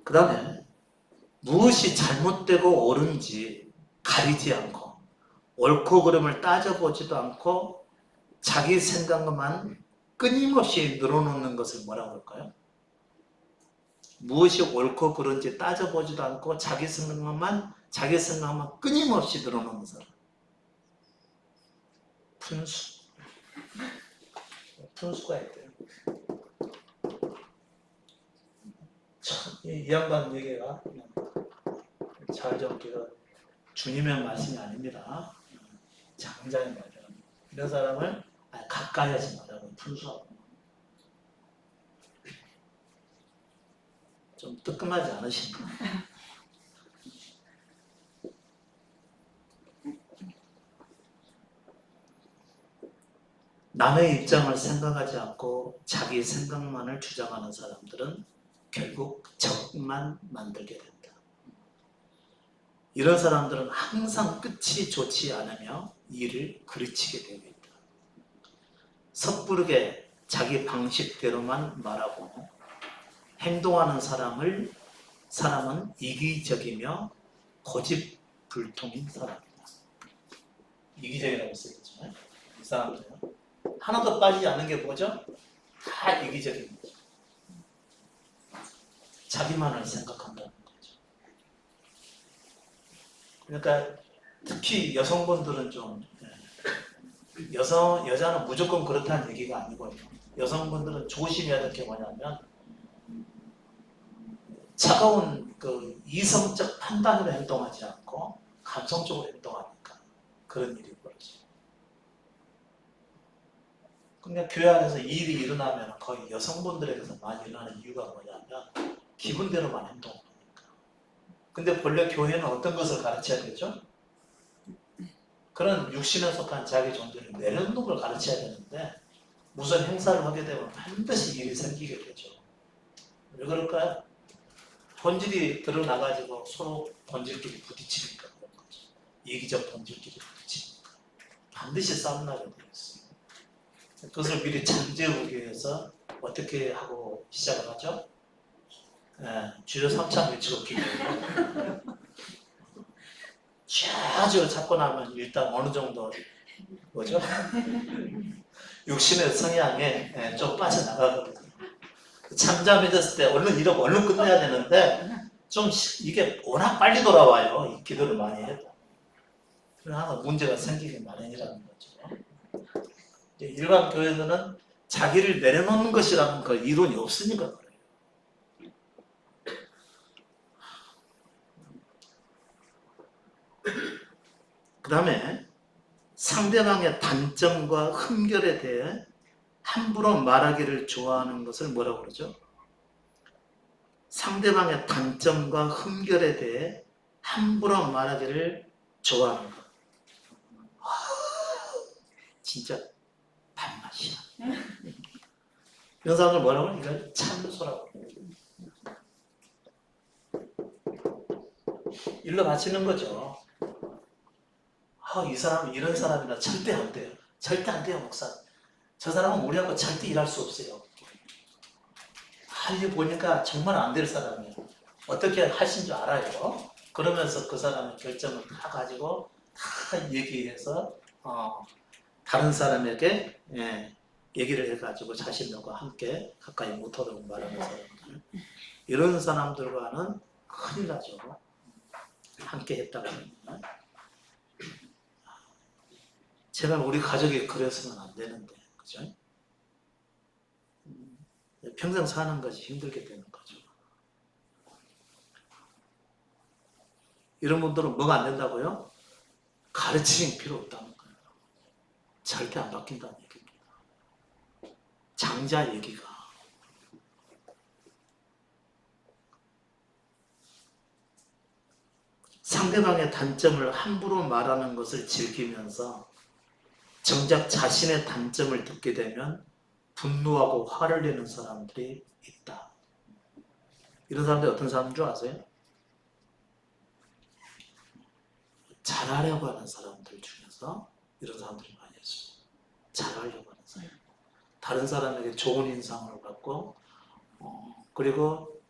그 다음에 무엇이 잘못되고 옳은지 가리지 않고 옳고 그름을 따져보지도 않고 자기 생각만 끊임없이 늘어놓는 것을 뭐라고 할까요? 무엇이 옳고 그른지 따져보지도 않고 자기 생각만 끊임없이 늘어놓는 사람. 분수가 있대요. 참, 이 양반 얘기가 잘 좀 주님의 말씀이 아닙니다. 장자의 말이야. 이런 사람을 가까이 하지 말라고 분수하고. 좀 뜨끔하지 않으신가? 남의 입장을 생각하지 않고 자기 생각만을 주장하는 사람들은 결국 적만 만들게 된다. 이런 사람들은 항상 끝이 좋지 않으며 일을 그르치게 되고 있다. 섣부르게 자기 방식대로만 말하고 행동하는 사람은 이기적이며 고집불통인 사람이다. 이기적이라고 쓰겠죠. 이 사람들은 하나도 빠지지 않는 게 뭐죠? 다 이기적인 거죠. 자기만을 생각한다는 거죠. 그러니까 특히 여성분들은 좀 여자는 무조건 그렇다는 얘기가 아니고요. 여성분들은 조심해야 될 게 뭐냐면 차가운 그 이성적 판단으로 행동하지 않고 감성적으로 행동하니까 그런 일이 벌어져요. 그러니까 교회 안에서 일이 일어나면 거의 여성분들에게서 많이 일어나는 이유가 뭐냐면 기분대로만 행동하니까. 근데 본래 교회는 어떤 것을 가르쳐야 되죠? 그런 육신에 속한 자기 존재를 내려놓는 걸 가르쳐야 되는데 무슨 행사를 하게 되면 반드시 일이 생기게 되죠. 왜 그럴까요? 본질이 드러나가지고 서로 본질끼리 부딪히니까 그런 거죠. 이기적 본질끼리 부딪히니까 반드시 싸움 나게 되어 있어요. 그것을 미리 잠재우기 위해서 어떻게 하고 시작을 하죠? 주여 3차 외치고 기도해요. 쫙 잡고 나면 일단 어느 정도 뭐죠? 육신의 성향에 좀 빠져나가거든요. 잠잠해졌을 때 얼른 끝내야 되는데 좀 이게 워낙 빨리 돌아와요. 이 기도를 많이 해도. 그래서 문제가 생기기 마련이라는 거죠. 일반 교회에서는 자기를 내려놓는 것이라는 그 이론이 없으니까 그래요. 그 다음에 상대방의 단점과 흠결에 대해 함부로 말하기를 좋아하는 것을 뭐라고 그러죠? 상대방의 단점과 흠결에 대해 함부로 말하기를 좋아하는 것. 진짜 밥맛이야. 이런 사람들 뭐라고? 이걸 참소라고. 일러 바치는 거죠. 이 사람은 이런 사람이라 절대 안 돼요. 절대 안 돼요, 목사. 저 사람은 우리하고 절대 일할 수 없어요. 일 보니까 정말 안 될 사람이에요. 어떻게 하신 줄 알아요. 그러면서 그 사람의 결정을 다 가지고 다 얘기해서 다른 사람에게 얘기를 해가지고 자신들과 함께 가까이 못하도록 말하는 사람들, 이런 사람들과는 큰일 나죠. 함께 했다고 하면. 제발 우리 가족이 그래서는 안 되는데, 그죠? 평생 사는 것이 힘들게 되는 거죠. 이런 분들은 뭐가 안 된다고요? 가르침이 필요 없다는 거예요. 절대 안 바뀐다는 얘기입니다. 장자 얘기가. 상대방의 단점을 함부로 말하는 것을 즐기면서 정작 자신의 단점을 듣게 되면 분노하고 화를 내는 사람들이 있다. 이런 사람들이 어떤 사람인 줄 아세요? 잘하려고 하는 사람들 중에서 이런 사람들이 많이 있습니다. 잘하려고 하는 사람. 다른 사람에게 좋은 인상을 받고 그리고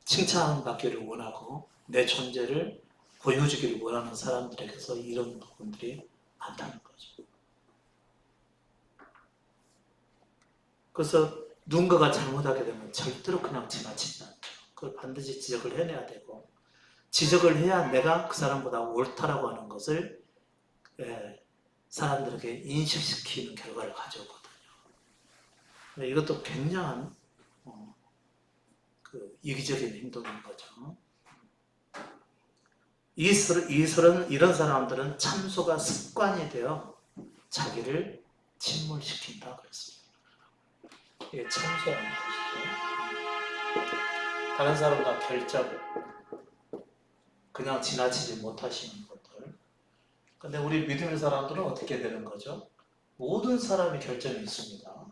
칭찬받기를 원하고 내 존재를 보여주기를 원하는 사람들에게서 이런 부분들이 많다는 거죠. 그래서 누군가가 잘못하게 되면 절대로 그냥 지나치지 않죠. 그걸 반드시 지적을 해내야 되고, 지적을 해야 내가 그 사람보다 옳다라고 하는 것을 사람들에게 인식시키는 결과를 가져오거든요. 이것도 굉장한 이기적인 행동인 거죠. 이런 사람들은 참소가 습관이 되어 자기를 침몰시킨다 그랬습니다. 이게 참소라는 것이죠. 다른 사람과 결정을 그냥 지나치지 못하시는 것들. 근데 우리 믿음의 사람들은 어떻게 되는 거죠? 모든 사람이 결점이 있습니다.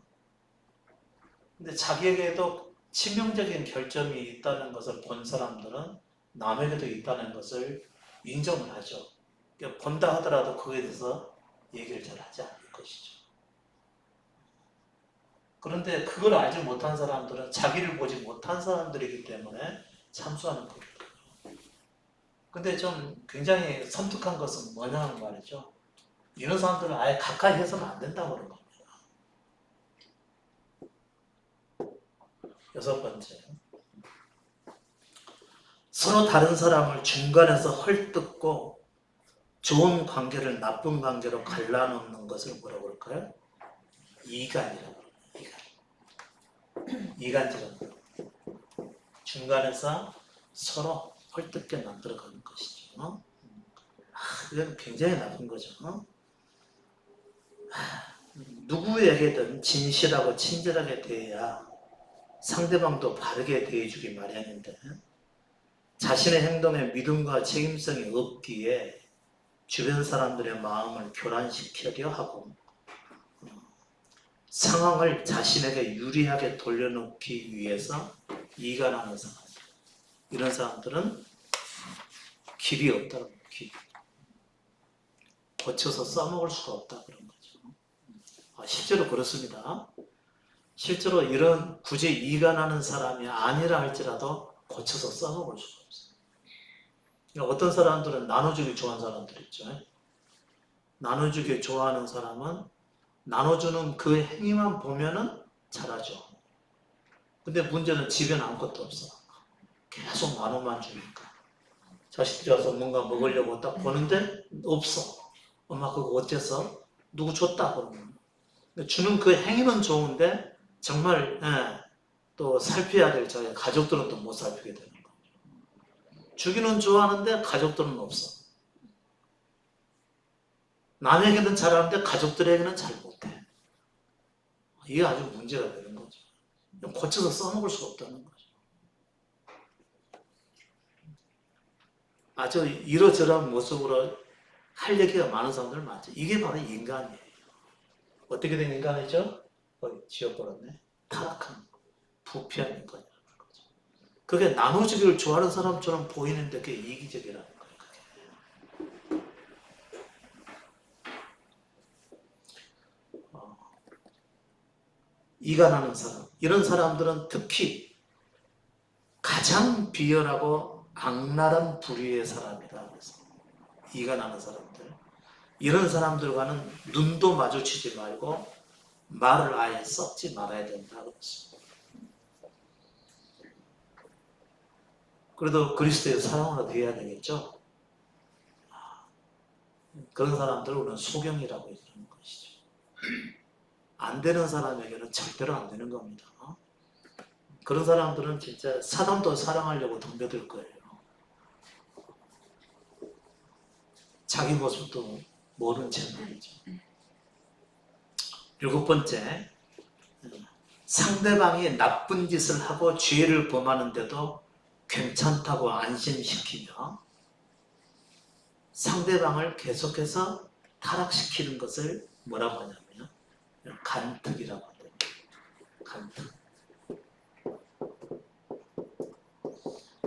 근데 자기에게도 치명적인 결점이 있다는 것을 본 사람들은 남에게도 있다는 것을 인정을 하죠. 그러니까 본다 하더라도 그거에 대해서 얘기를 잘 하지 않을 것이죠. 그런데 그걸 알지 못한 사람들은 자기를 보지 못한 사람들이기 때문에 참수하는 겁니다. 근데 좀 굉장히 섬뜩한 것은 뭐냐는 말이죠. 이런 사람들은 아예 가까이 해서는 안 된다고 그런 겁니다. 6번째. 서로 다른 사람을 중간에서 헐뜯고 좋은 관계를 나쁜 관계로 갈라놓는 것을 뭐라고 그럴까요? 이간이라고 합니다. 이간질은 중간에서 서로 헐뜯게 만들어가는 것이죠. 이건 굉장히 나쁜 거죠. 누구에게든 진실하고 친절하게 대해야 상대방도 바르게 대해주기 마련인데 자신의 행동에 믿음과 책임성이 없기에 주변 사람들의 마음을 교란시키려 하고 상황을 자신에게 유리하게 돌려놓기 위해서 이간하는 사람, 이런 사람들은 길이 없다는 거예요. 길이. 고쳐서 써먹을 수가 없다 그런 거죠. 실제로 그렇습니다. 실제로 이런 굳이 이간하는 사람이 아니라 할지라도 고쳐서 써먹을 수가 없어요. 그러니까 어떤 사람들은 나눠주기 좋아하는 사람들 있죠. 나눠주기 좋아하는 사람은 나눠주는 그 행위만 보면은 잘하죠. 근데 문제는 집에는 아무것도 없어. 계속 나눠만 주니까. 자식들이 와서 뭔가 먹으려고 딱 보는데 없어. 엄마 그거 어째서? 누구 줬다 그러면. 주는 그 행위는 좋은데 정말 또 살펴야 될 자기 가족들은 또 못 살피게 되는 거예요. 주기는 좋아하는데 가족들은 없어. 남에게는 잘하는데 가족들에게는 잘 못해. 이게 아주 문제가 되는 거죠. 고쳐서 써먹을 수가 없다는 거죠. 아주 이러저러한 모습으로 할 얘기가 많은 사람들 많죠. 이게 바로 인간이에요. 어떻게 된 인간이죠? 지워버렸네. 타락한, 부패한 인간이라는 거죠. 그게 나눠주기를 좋아하는 사람처럼 보이는데 그게 이기적이라는 거예요. 이간하는 사람, 이런 사람들은 특히 가장 비열하고 악랄한 부류의 사람이다. 그래서 이간하는 사람들, 이런 사람들과는 눈도 마주치지 말고 말을 아예 섞지 말아야 된다. 그랬습니다. 그래도 그리스도의 사랑으로 되어야 되겠죠. 그런 사람들을 우리는 소경이라고 얘기하는 것이죠. 안 되는 사람에게는 절대로 안 되는 겁니다. 그런 사람들은 진짜 사람도 사랑하려고 덤벼들 거예요. 자기 모습도 모르는 채 말이죠. 7번째, 상대방이 나쁜 짓을 하고 죄를 범하는데도 괜찮다고 안심시키며 상대방을 계속해서 타락시키는 것을 뭐라고 하냐면 간특이라고 합니다. 간특.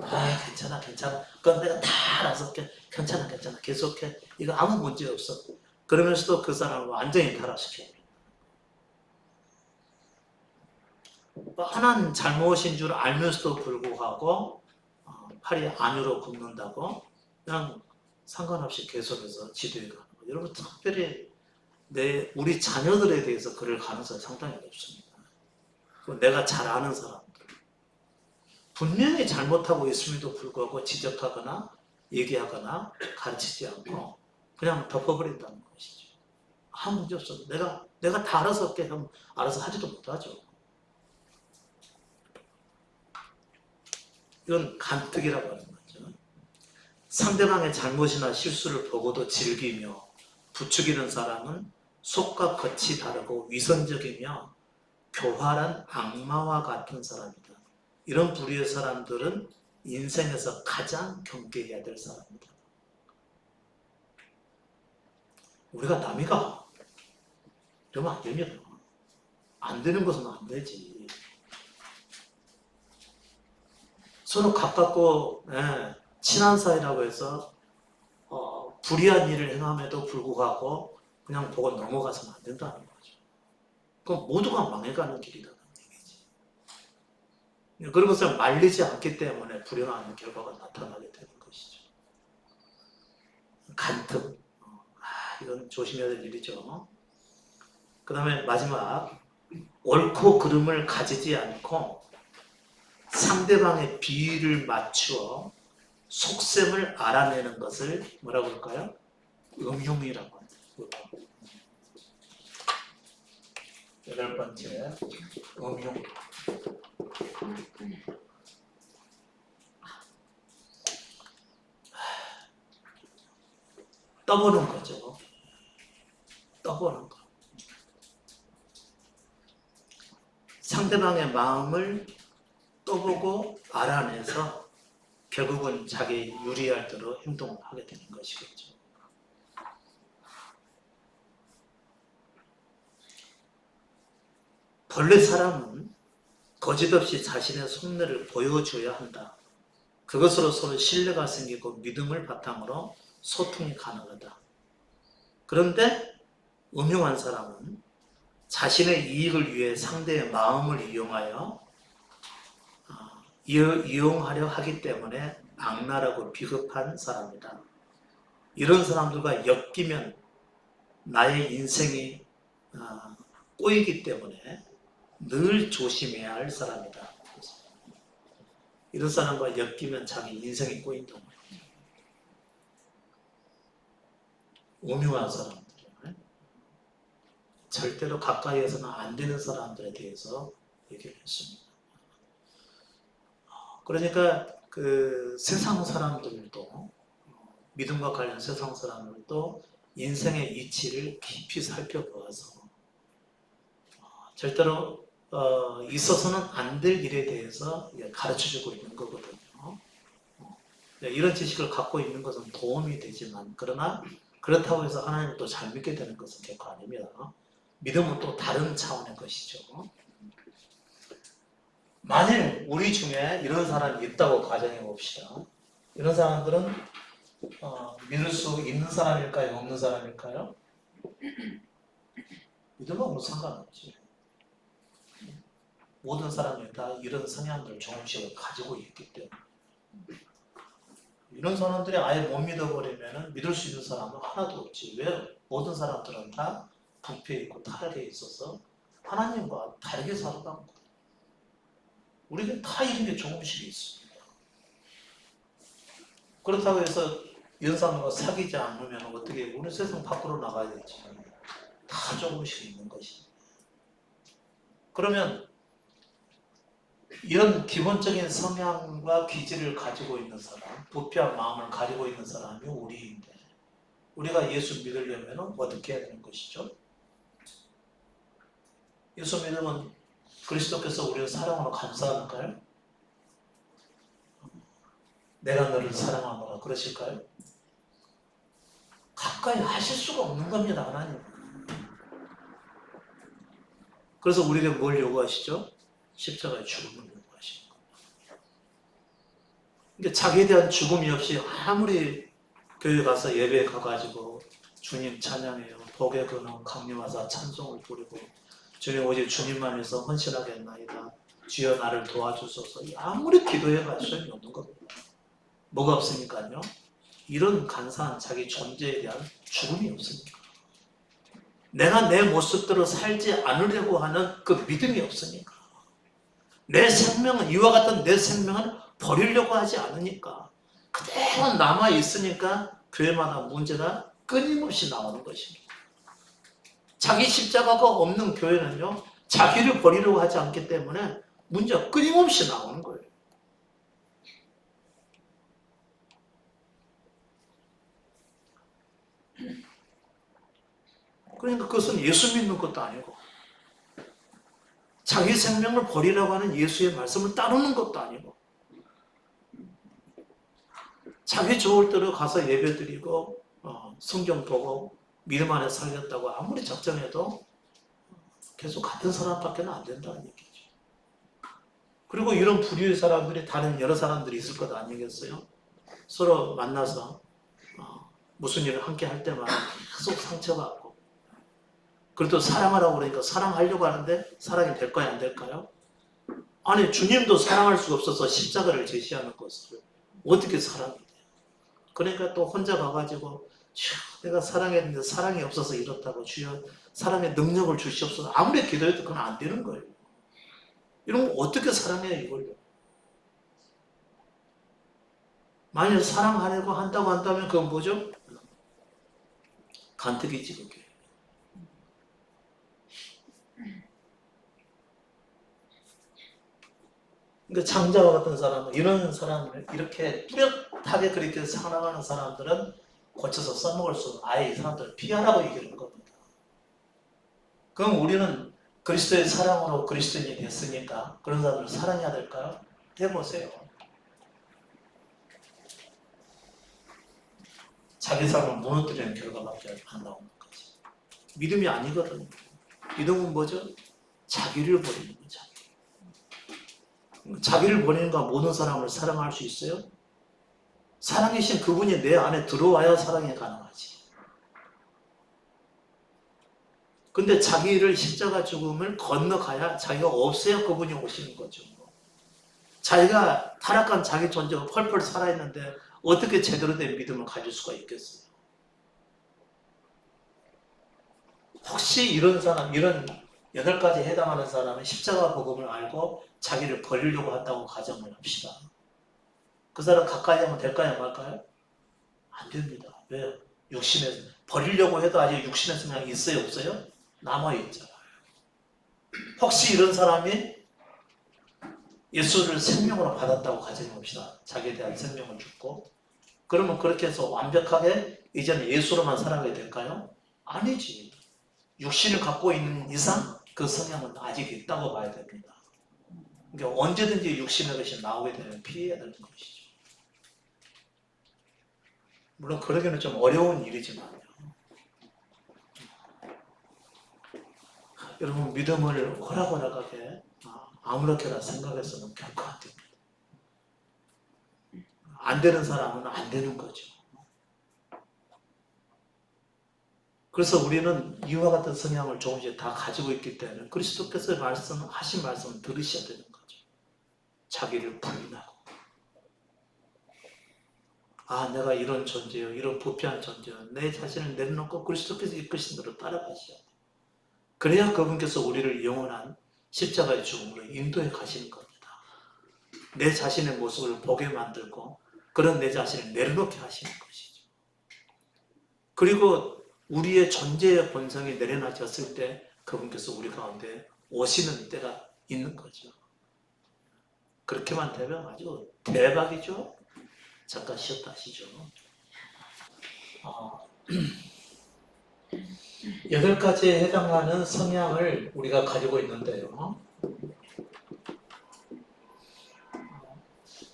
아, 괜찮아, 괜찮아. 그건 내가 다 알아서 괜찮아, 괜찮아. 계속해. 이거 아무 문제 없어. 그러면서도 그 사람을 완전히 타락시켜요. 뻔한 잘못인 줄 알면서도 불구하고 팔이 안으로 굽는다고 그냥 상관없이 계속해서 지도해 가는 거예요. 여러분 특별히 우리 자녀들에 대해서 그럴 가능성이 상당히 높습니다. 내가 잘 아는 사람들 분명히 잘못하고 있음에도 불구하고 지적하거나 얘기하거나 가르치지 않고 그냥 덮어버린다는 것이죠. 아무 문제 없어. 내가 다 알아서 할게 하면 알아서 하지도 못하죠. 이건 간특이라고 하는 거죠. 상대방의 잘못이나 실수를 보고도 즐기며 부추기는 사람은 속과 겉이 다르고 위선적이며 교활한 악마와 같은 사람이다. 이런 부류의 사람들은 인생에서 가장 경계해야 될 사람이다. 우리가 남이가 이러면 안 됩니다. 안 되는 것은 안 되지. 서로 가깝고 친한 사이라고 해서 불의한 일을 행함에도 불구하고 그냥 보고 넘어가서는 안 된다는 거죠. 그건 모두가 망해가는 길이라는 얘기지. 그런 것을 말리지 않기 때문에 불행한 결과가 나타나게 되는 것이죠. 간특. 이건 조심해야 될 일이죠. 그 다음에 마지막, 옳고 그름을 가지지 않고 상대방의 비위를 맞추어 속셈을 알아내는 것을 뭐라고 할까요? 음흉이라고 합니다. 8번째, 음흉. 떠보는 거죠. 떠보는 거. 상대방의 마음을 떠보고 알아내서 결국은 자기 유리할 대로 행동을 하게 되는 것이겠죠. 본래 사람은 거짓없이 자신의 속내를 보여줘야 한다. 그것으로 서로 신뢰가 생기고 믿음을 바탕으로 소통이 가능하다. 그런데 음흉한 사람은 자신의 이익을 위해 상대의 마음을 이용하려 하기 때문에 악랄하고 비겁한 사람이다. 이런 사람들과 엮이면 나의 인생이 꼬이기 때문에 늘 조심해야 할 사람이다. 이런 사람과 엮이면 자기 인생이 꼬인다고. 음흉한 사람들, 절대로 가까이에서는 안 되는 사람들에 대해서 얘기를 했습니다. 그러니까 그 세상 사람들도 믿음과 관련 세상 사람들도 인생의 이치를 깊이 살펴보아서 절대로 있어서는 안 될 일에 대해서 가르쳐주고 있는 거거든요. 이런 지식을 갖고 있는 것은 도움이 되지만 그러나 그렇다고 해서 하나님을 또 잘 믿게 되는 것은 결코 아닙니다. 믿음은 또 다른 차원의 것이죠. 만일 우리 중에 이런 사람이 있다고 가정해 봅시다. 이런 사람들은 믿을 수 있는 사람일까요? 없는 사람일까요? 믿음은 아무 상관없지. 모든 사람이 다 이런 성향들 조금씩 가지고 있기 때문에 이런 사람들이 아예 못 믿어버리면 믿을 수 있는 사람은 하나도 없지. 왜? 모든 사람들은 다 부패 있고 타락에 있어서 하나님과 다르게 살아가는 거예요. 우리는 다 이런 게 조금씩 있습니다. 그렇다고 해서 연상과 사귀지 않으면 어떻게 우리 세상 밖으로 나가야 되지. 다 조금씩 있는 것입니다. 그러면 이런 기본적인 성향과 기질을 가지고 있는 사람, 부패한 마음을 가지고 있는 사람이 우리인데 우리가 예수 믿으려면 어떻게 해야 되는 것이죠? 예수 믿으면 그리스도께서 우리를 사랑으로 감싸는가요? 내가 너를 사랑하노라 그러실까요? 가까이 하실 수가 없는 겁니다, 하나님. 그래서 우리에게 뭘 요구하시죠? 십자가의 죽음을 요구하시는 겁니다. 그러니까 자기에 대한 죽음이 없이 아무리 교회 가서 예배에 가가지고 주님 찬양해요. 복의 근원 강림하사 찬송을 부르고 주님 오직 주님만 위해서 헌신하겠나이다. 주여 나를 도와주소서. 아무리 기도해가 소용이 없는 겁니다. 뭐가 없으니까요? 이런 간사한 자기 존재에 대한 죽음이 없으니까. 내가 내 모습대로 살지 않으려고 하는 그 믿음이 없으니까. 내 생명은 이와 같은 내 생명은 버리려고 하지 않으니까. 그대로 남아있으니까 교회마다 문제가 끊임없이 나오는 것입니다. 자기 십자가가 없는 교회는요. 자기를 버리려고 하지 않기 때문에 문제가 끊임없이 나오는 거예요. 그러니까 그것은 예수 믿는 것도 아니고 자기 생명을 버리라고 하는 예수의 말씀을 따르는 것도 아니고 자기 좋을 대로 가서 예배드리고 성경 보고 믿음 안에 살렸다고 아무리 작정해도 계속 같은 사람밖에 안 된다는 얘기죠. 그리고 이런 부류의 사람들이 다른 여러 사람들이 있을 것 아니겠어요? 서로 만나서 무슨 일을 함께 할 때마다 계속 상처받고 그래도 사랑하라고 그러니까 사랑하려고 하는데 사랑이 될까요? 안 될까요? 아니 주님도 사랑할 수가 없어서 십자가를 제시하는 것을 어떻게 사랑이 돼요? 그러니까 또 혼자 가가지고 내가 사랑했는데 사랑이 없어서 이렇다고 주여 사랑의 능력을 주시옵소서. 아무리 기도해도 그건 안 되는 거예요. 이런 거 어떻게 사랑해요 이걸요? 만약 사랑하려고 한다고 한다면 그건 뭐죠? 간특이지 그게. 그러니까 창자와 같은 사람은 이런 사람을 이렇게 뚜렷하게 그렇게 사랑하는 사람들은 고쳐서 써먹을 수 없는 아예 이 사람들을 피하라고 얘기하는 겁니다. 그럼 우리는 그리스도의 사랑으로 그리스도인이 됐으니까 그런 사람들을 사랑해야 될까요? 해보세요. 자기 삶을 무너뜨리는 결과밖에 안 나오는 거지. 믿음이 아니거든요. 믿음은 뭐죠? 자기를 버리는 거죠. 자기를 버리는가 모든 사람을 사랑할 수 있어요? 사랑이신 그분이 내 안에 들어와야 사랑이 가능하지. 근데 자기를 십자가 죽음을 건너가야 자기가 없어야 그분이 오시는 거죠. 자기가 타락한 자기 존재가 펄펄 살아있는데 어떻게 제대로 된 믿음을 가질 수가 있겠어요? 혹시 이런 사람, 이런 8가지 해당하는 사람은 십자가 복음을 알고 자기를 버리려고 한다고 가정을 합시다. 그 사람 가까이 하면 될까요? 말까요? 안 됩니다. 왜요? 육신에서 버리려고 해도 아직 육신의 성향이 있어요? 없어요? 남아있잖아요. 혹시 이런 사람이 예수를 생명으로 받았다고 가정해봅시다. 자기에 대한 생명을 줬고 그러면 그렇게 해서 완벽하게 이제는 예수로만 살아가게 될까요? 아니지. 육신을 갖고 있는 이상 그 성향은 아직 있다고 봐야 됩니다. 그러니까 언제든지 육신의 것이 나오게 되면 피해야 되는 것이죠. 물론 그러기는 좀 어려운 일이지만요. 여러분 믿음을 호락호락하게 아무렇게나 생각해서는 결코 안 됩니다. 안 되는 사람은 안 되는 거죠. 그래서 우리는 이와 같은 성향을 조금씩 다 가지고 있기 때문에 그리스도께서 하신 말씀을 들으셔야 되는 거죠. 자기를 부인하고, 내가 이런 존재요, 이런 부패한 존재요, 내 자신을 내려놓고 그리스도께서 이끄신 대로 따라가셔야 돼요. 그래야 그분께서 우리를 영원한 십자가의 죽음으로 인도해 가시는 겁니다. 내 자신의 모습을 보게 만들고 그런 내 자신을 내려놓게 하시는 것이죠. 그리고 우리의 존재의 본성이 내려놔졌을 때 그분께서 우리 가운데 오시는 때가 있는 거죠. 그렇게만 되면 아주 대박이죠. 잠깐 쉬었다 하시죠. 8가지에 해당하는 성향을 우리가 가지고 있는데요.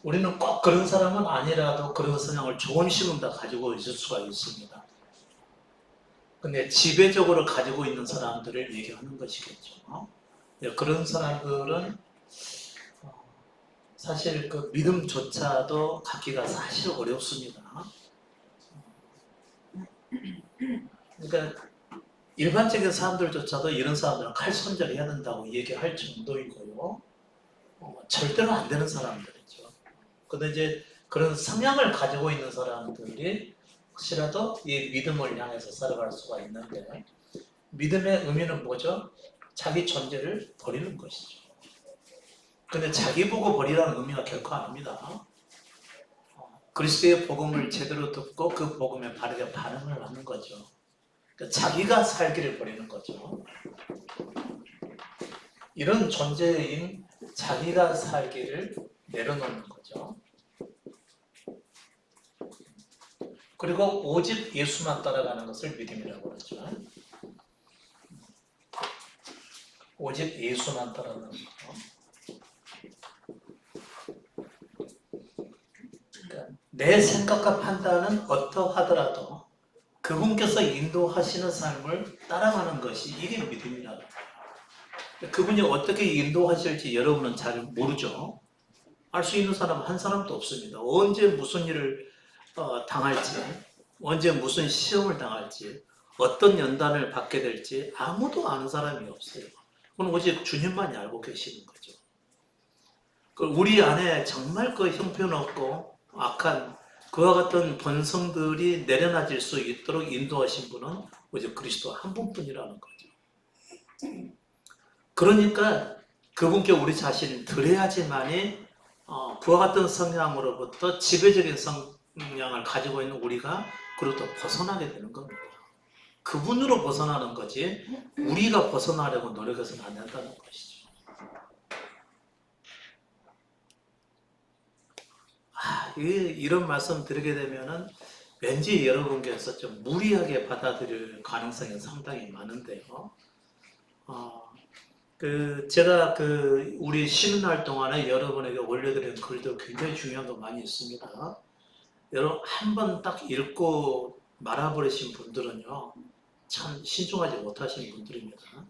우리는 꼭 그런 사람은 아니라도 그런 성향을 조금씩은 다 가지고 있을 수가 있습니다. 근데 지배적으로 가지고 있는 사람들을 얘기하는 것이겠죠. 그런 사람들은 사실 그 믿음조차도 갖기가 사실 어렵습니다. 그러니까 일반적인 사람들조차도 이런 사람들은 칼손절해야 된다고 얘기할 정도이고요. 절대로 안 되는 사람들이죠. 근데 이제 그런 성향을 가지고 있는 사람들이 혹시라도 이 믿음을 향해서 살아갈 수가 있는데, 믿음의 의미는 뭐죠? 자기 존재를 버리는 것이죠. 근데 자기 보고 버리라는 의미가 결코 아닙니다. 그리스도의 복음을 제대로 듣고 그 복음에 바르게 반응을 하는 거죠. 그러니까 자기가 살기를 버리는 거죠. 이런 존재인 자기가 살기를 내려놓는 거죠. 그리고 오직 예수만 따라가는 것을 믿음이라고 그러죠. 오직 예수만 따라가는 거. 그러니까 내 생각과 판단은 어떠하더라도 그분께서 인도하시는 삶을 따라가는 것이 이게 믿음이라고. 그분이 어떻게 인도하실지 여러분은 잘 모르죠. 알 수 있는 사람은 한 사람도 없습니다. 언제 무슨 일을 당할지, 언제 무슨 시험을 당할지, 어떤 연단을 받게 될지 아무도 아는 사람이 없어요. 그건 오직 주님만이 알고 계시는 거죠. 우리 안에 정말 그 형편없고 악한 그와 같은 본성들이 내려놔질 수 있도록 인도하신 분은 오직 그리스도 한 분뿐이라는 거죠. 그러니까 그분께 우리 자신을 드려야지만이 그와 같은 성향으로부터 지배적인 성향을 가지고 있는 우리가 그로부터 벗어나게 되는 겁니다. 그분으로 벗어나는 거지 우리가 벗어나려고 노력해서는 안 된다는 것이죠. 이런 말씀 드리게 되면은 왠지 여러분께서 좀 무리하게 받아들일 가능성이 상당히 많은데요. 제가 우리 쉬는 날 동안에 여러분에게 올려드린 글도 굉장히 중요한 거 많이 있습니다. 여러분 한번 딱 읽고 말아버리신 분들은요, 참 신중하지 못하신 분들입니다.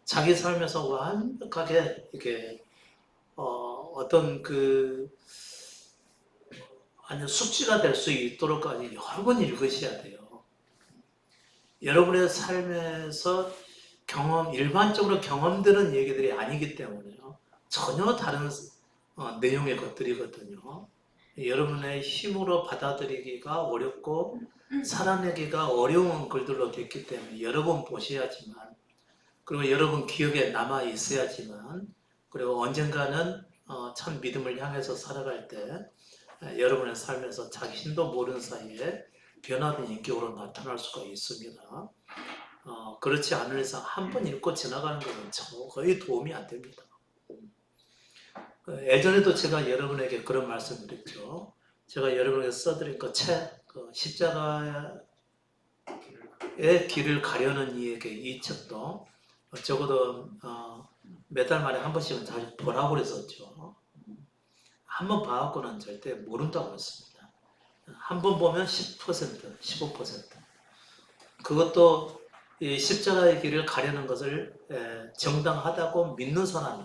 자기 삶에서 완벽하게 이렇게 어떤 아니 숙지가 될 수 있도록까지 여러 번 읽으셔야 돼요. 여러분의 삶에서 일반적으로 경험되는 얘기들이 아니기 때문에요. 전혀 다른 내용의 것들이거든요. 여러분의 힘으로 받아들이기가 어렵고 살아내기가 어려운 글들로 됐기 때문에 여러 번 보셔야지만, 그리고 여러분 기억에 남아 있어야지만, 그리고 언젠가는 참 믿음을 향해서 살아갈 때 여러분의 삶에서 자신도 모르는 사이에 변화된 인격으로 나타날 수가 있습니다. 그렇지 않은 이상 한 번 읽고 지나가는 것은 거의 도움이 안 됩니다. 예전에도 제가 여러분에게 그런 말씀을 드렸죠. 제가 여러분에게 써드린 책, 십자가의 길을 가려는 이에게, 이 책도 적어도 몇 달 만에 한 번씩은 잘 보라고 그랬었죠. 한 번 봐갖고는 절대 모른다고 했습니다. 한 번 보면 10%, 15%. 그것도 이 십자가의 길을 가려는 것을 정당하다고 믿는 사람이,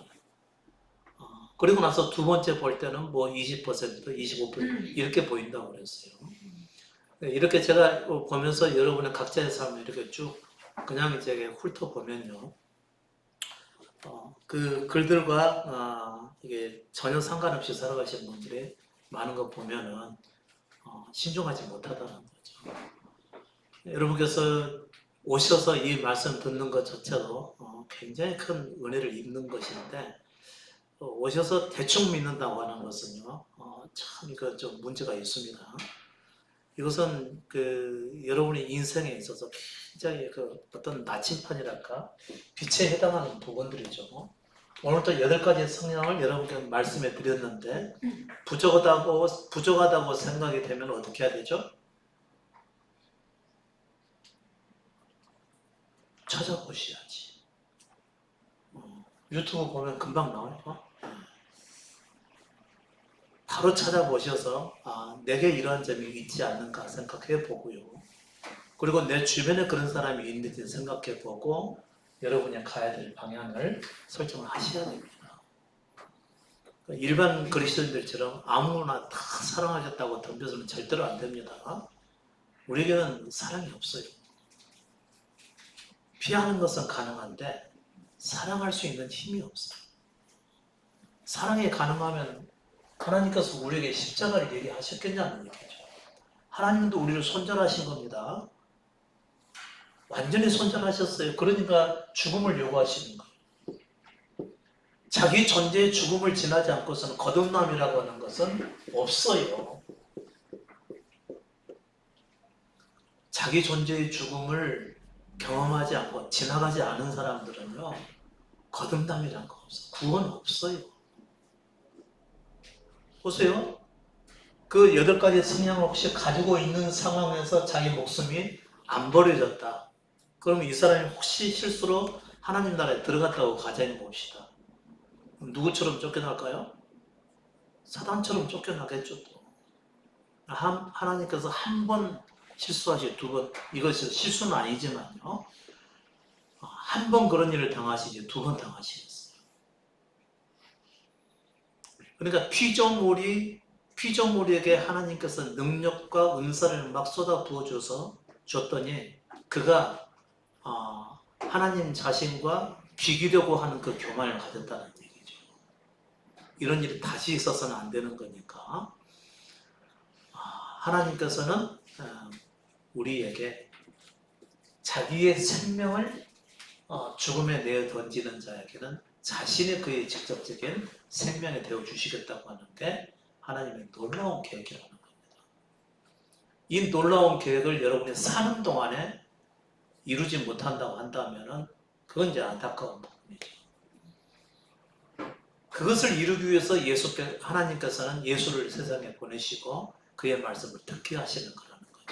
그리고 나서 두 번째 볼 때는 뭐 20%, 25% 이렇게 보인다고 그랬어요. 이렇게 제가 보면서 여러분의 각자의 삶을 이렇게 쭉 그냥 이제 훑어보면요. 그 글들과 이게 전혀 상관없이 살아가시는 분들이 많은 거 보면은 신중하지 못하다는 거죠. 여러분께서 오셔서 이 말씀 듣는 것 자체도 굉장히 큰 은혜를 입는 것인데 오셔서 대충 믿는다고 하는 것은요, 참 이거 좀 문제가 있습니다. 이것은 여러분의 인생에 있어서 굉장히 어떤 나침판이랄까 빛에 해당하는 부분들이죠. 오늘도 8가지 성향을 여러분께 말씀해 드렸는데 부족하다고 생각이 되면 어떻게 해야 되죠? 찾아보셔야지. 유튜브 보면 금방 나와요. 바로 찾아보셔서 내게 이러한 점이 있지 않는가 생각해 보고요. 그리고 내 주변에 그런 사람이 있는지 생각해 보고 여러분이 가야 될 방향을 설정을 하셔야 됩니다. 일반 그리스도인들처럼 아무나 다 사랑하셨다고 덤벼서는 절대로 안 됩니다. 우리에게는 사랑이 없어요. 피하는 것은 가능한데 사랑할 수 있는 힘이 없어요. 사랑이 가능하면 하나님께서 우리에게 십자가를 얘기하셨겠냐는 얘기죠. 하나님도 우리를 손절하신 겁니다. 완전히 손절하셨어요. 그러니까 죽음을 요구하시는 거예요. 자기 존재의 죽음을 지나지 않고서는 거듭남이라고 하는 것은 없어요. 자기 존재의 죽음을 경험하지 않고 지나가지 않은 사람들은요, 거듭남이라는 거 없어요. 구원 없어요. 보세요. 그 8가지 성향을 혹시 가지고 있는 상황에서 자기 목숨이 안 버려졌다. 그러면 이 사람이 혹시 실수로 하나님 나라에 들어갔다고 가정해 봅시다. 누구처럼 쫓겨날까요? 사단처럼 쫓겨나겠죠. 또. 하나님께서 한 번 실수하시, 2번, 이것이 실수는 아니지만요. 한 번 그런 일을 당하시지 2번 당하시겠어요. 그러니까 피조물에게 하나님께서 능력과 은사를 막 쏟아 부어 줬더니 그가 하나님 자신과 비기려고 하는 그 교만을 가졌다는 얘기죠. 이런 일이 다시 있어서는 안 되는 거니까 하나님께서는 우리에게 자기의 생명을 죽음에 내어 던지는 자에게는 자신의 그의 직접적인 생명이 되어 주시겠다고 하는 게 하나님의 놀라운 계획이라는 겁니다. 이 놀라운 계획을 여러분이 사는 동안에 이루지 못한다고 한다면 그건 이제 안타까운 부분이죠. 그것을 이루기 위해서 하나님께서는 예수를 세상에 보내시고 그의 말씀을 듣게 하시는 거라는 거죠.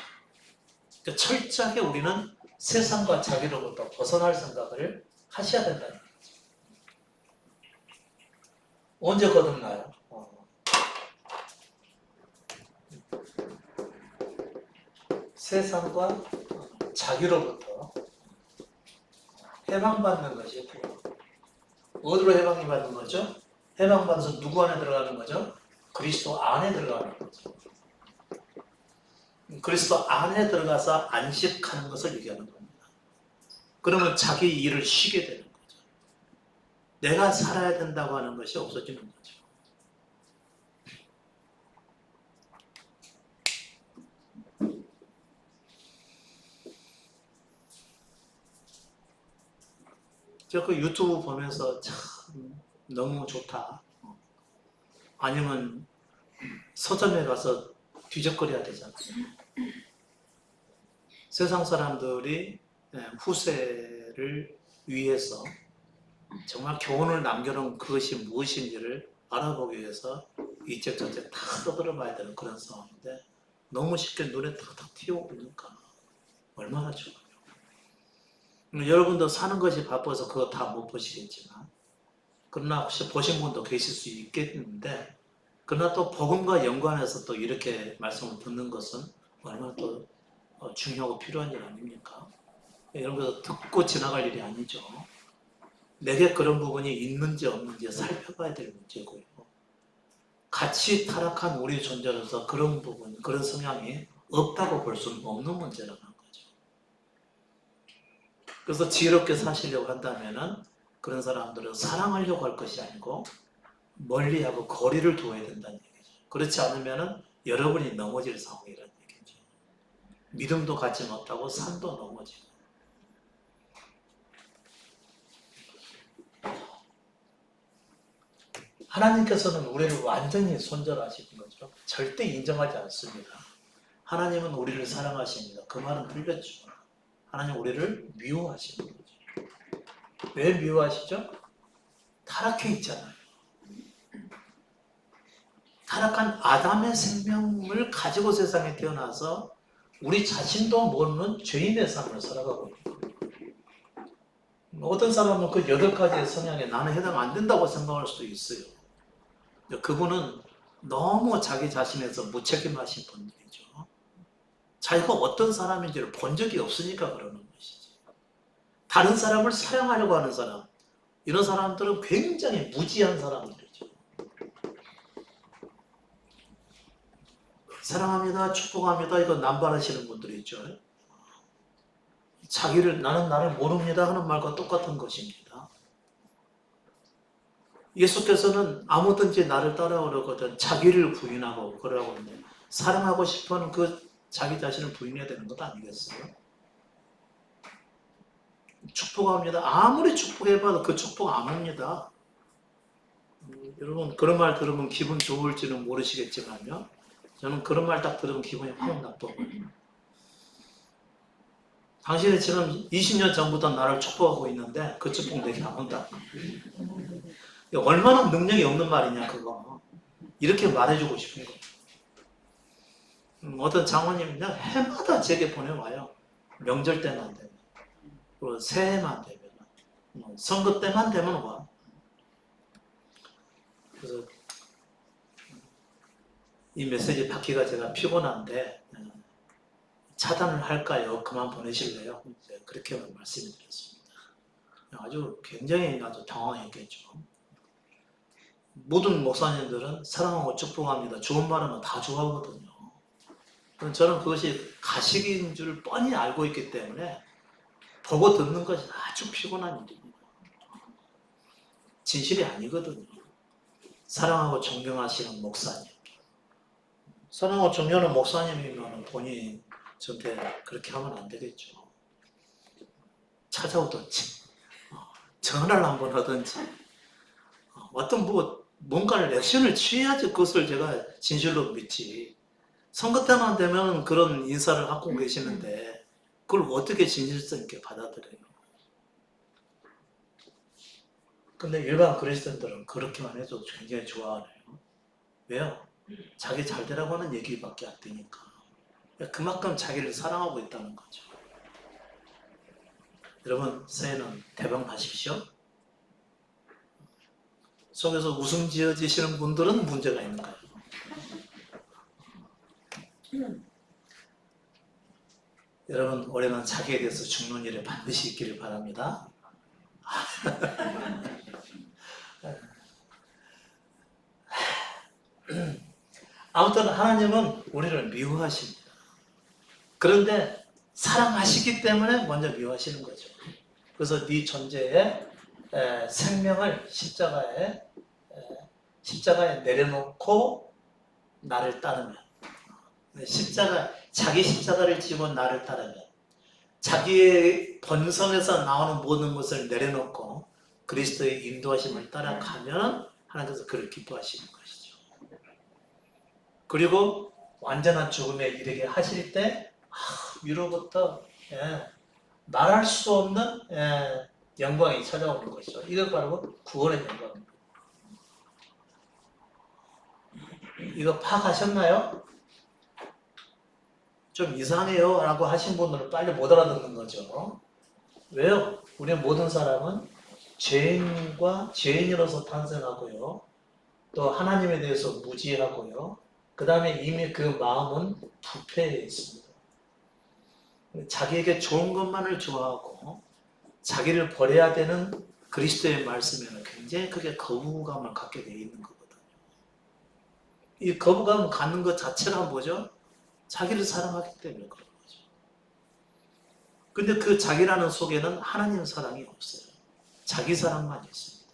그러니까 철저하게 우리는 세상과 자기로부터 벗어날 생각을 하셔야 된다는 거죠. 언제 거듭나요? 세상과 자기로부터 해방받는 것이 구원. 어디로 해방이 받는 거죠? 해방받아서 누구 안에 들어가는 거죠? 그리스도 안에 들어가는 거죠. 그리스도 안에 들어가서 안식하는 것을 얘기하는 겁니다. 그러면 자기 일을 쉬게 되는 거죠. 내가 살아야 된다고 하는 것이 없어지는 거죠. 저 그 유튜브 보면서 참 너무 좋다. 아니면 서점에 가서 뒤적거려야 되잖아요. 세상 사람들이 후세를 위해서 정말 교훈을 남겨놓은 그것이 무엇인지를 알아보기 위해서 이책 저책 다 떠들어 봐야 되는 그런 상황인데 너무 쉽게 눈에 탁탁 튀어오르니까 얼마나 좋아요. 여러분도 사는 것이 바빠서 그거 다 못 보시겠지만 그러나 혹시 보신 분도 계실 수 있겠는데 그러나 또 복음과 연관해서 또 이렇게 말씀을 듣는 것은 얼마나 또 중요하고 필요한 일 아닙니까? 이런 것도 듣고 지나갈 일이 아니죠. 내게 그런 부분이 있는지 없는지 살펴봐야 될 문제고요. 같이 타락한 우리 존재로서 그런 부분, 그런 성향이 없다고 볼 수는 없는 문제라는 거죠. 그래서 지혜롭게 사시려고 한다면은 그런 사람들은 사랑하려고 할 것이 아니고 멀리하고 거리를 두어야 된다는 얘기죠. 그렇지 않으면은 여러분이 넘어질 상황이라는 얘기죠. 믿음도 갖지 못하고 산도 넘어지고. 하나님께서는 우리를 완전히 손절하시는 거죠. 절대 인정하지 않습니다. 하나님은 우리를 사랑하십니다. 그 말은 틀렸죠. 하나님 우리를 미워하시는 거죠. 왜 미워하시죠? 타락해 있잖아요. 타락한 아담의 생명을 가지고 세상에 태어나서 우리 자신도 모르는 죄인의 삶을 살아가고 있는 거예요. 어떤 사람은 그 8가지의 성향에 나는 해당 안 된다고 생각할 수도 있어요. 그분은 너무 자기 자신에서 무책임하신 분들이죠. 자기가 어떤 사람인지를 본 적이 없으니까 그러는 것이지. 다른 사람을 사랑하려고 하는 사람, 이런 사람들은 굉장히 무지한 사람들이죠. 사랑합니다, 축복합니다, 이거 남발하시는 분들이 있죠. 나는 나를 모릅니다 하는 말과 똑같은 것입니다. 예수께서는 아무든지 나를 따라오려거든 자기를 부인하고 그러라고 했는데, 사랑하고 싶어하는 그 자기 자신을 부인해야 되는 것 아니겠어요? 축복합니다. 아무리 축복해봐도 그 축복 안 옵니다. 여러분 그런 말 들으면 기분 좋을지는 모르시겠지만요, 저는 그런 말 딱 들으면 기분이 확 나빠요. 당신이 지금 20년 전부터 나를 축복하고 있는데 그 축복 내게 안 온다. 얼마나 능력이 없는 말이냐 그거. 이렇게 말해주고 싶은 거예요. 어떤 장모님이 해마다 제게 보내와요. 명절 때만 되면, 그리고 새해만 되면, 선거 때만 되면 와. 그래서 이 메시지 받기가 제가 피곤한데 차단을 할까요? 그만 보내실래요? 그렇게 말씀을 드렸습니다. 굉장히 아주 당황했겠죠. 모든 목사님들은 사랑하고 축복합니다. 좋은 말하면 다 좋아하거든요. 저는 그것이 가식인 줄 뻔히 알고 있기 때문에 보고 듣는 것이 아주 피곤한 일입니다. 진실이 아니거든요. 사랑하고 존경하시는 목사님, 사랑하고 존경하는 목사님이면 본인이 저한테 그렇게 하면 안 되겠죠. 찾아오든지 전화를 한번 하든지 어떤 뭔가를 액션을 취해야지 그것을 제가 진실로 믿지. 선거 때만 되면 그런 인사를 하고 계시는데 그걸 어떻게 진실성 있게 받아들여요? 근데 일반 그리스도인들은 그렇게만 해도 굉장히 좋아하네요. 왜요? 자기 잘 되라고 하는 얘기밖에 안 되니까. 그만큼 자기를 사랑하고 있다는 거죠. 여러분 새해는 대박 나십시오. 속에서 웃음 지어지시는 분들은 문제가 있는 거예요. 여러분 올해는 자기에 대해서 죽는 일에 반드시 있기를 바랍니다. 아무튼 하나님은 우리를 미워하십니다. 그런데 사랑하시기 때문에 먼저 미워하시는 거죠. 그래서 네 존재의 생명을 십자가에 내려놓고 나를 따르면, 자기 십자가를 지고 나를 따르면, 자기의 본성에서 나오는 모든 것을 내려놓고 그리스도의 인도하심을 따라가면 하나님께서 그를 기뻐하시는 것이죠. 그리고 완전한 죽음에 이르게 하실 때 위로부터 말할 수 없는 영광이 찾아오는 것이죠. 이것 바로 구원의 영광입니다. 이거 파악하셨나요? 좀 이상해요 라고 하신 분들은 빨리 못 알아듣는 거죠. 왜요? 우리 모든 사람은 죄인으로서 탄생하고요, 또 하나님에 대해서 무지하고요, 그 다음에 이미 그 마음은 부패해 있습니다. 자기에게 좋은 것만을 좋아하고 자기를 버려야 되는 그리스도의 말씀에는 굉장히 크게 거부감을 갖게 되어 있는 거거든요. 이 거부감을 갖는 것 자체가 뭐죠? 자기를 사랑하기 때문에 그런 거죠. 근데 그 자기라는 속에는 하나님 사랑이 없어요. 자기 사랑만 있습니다.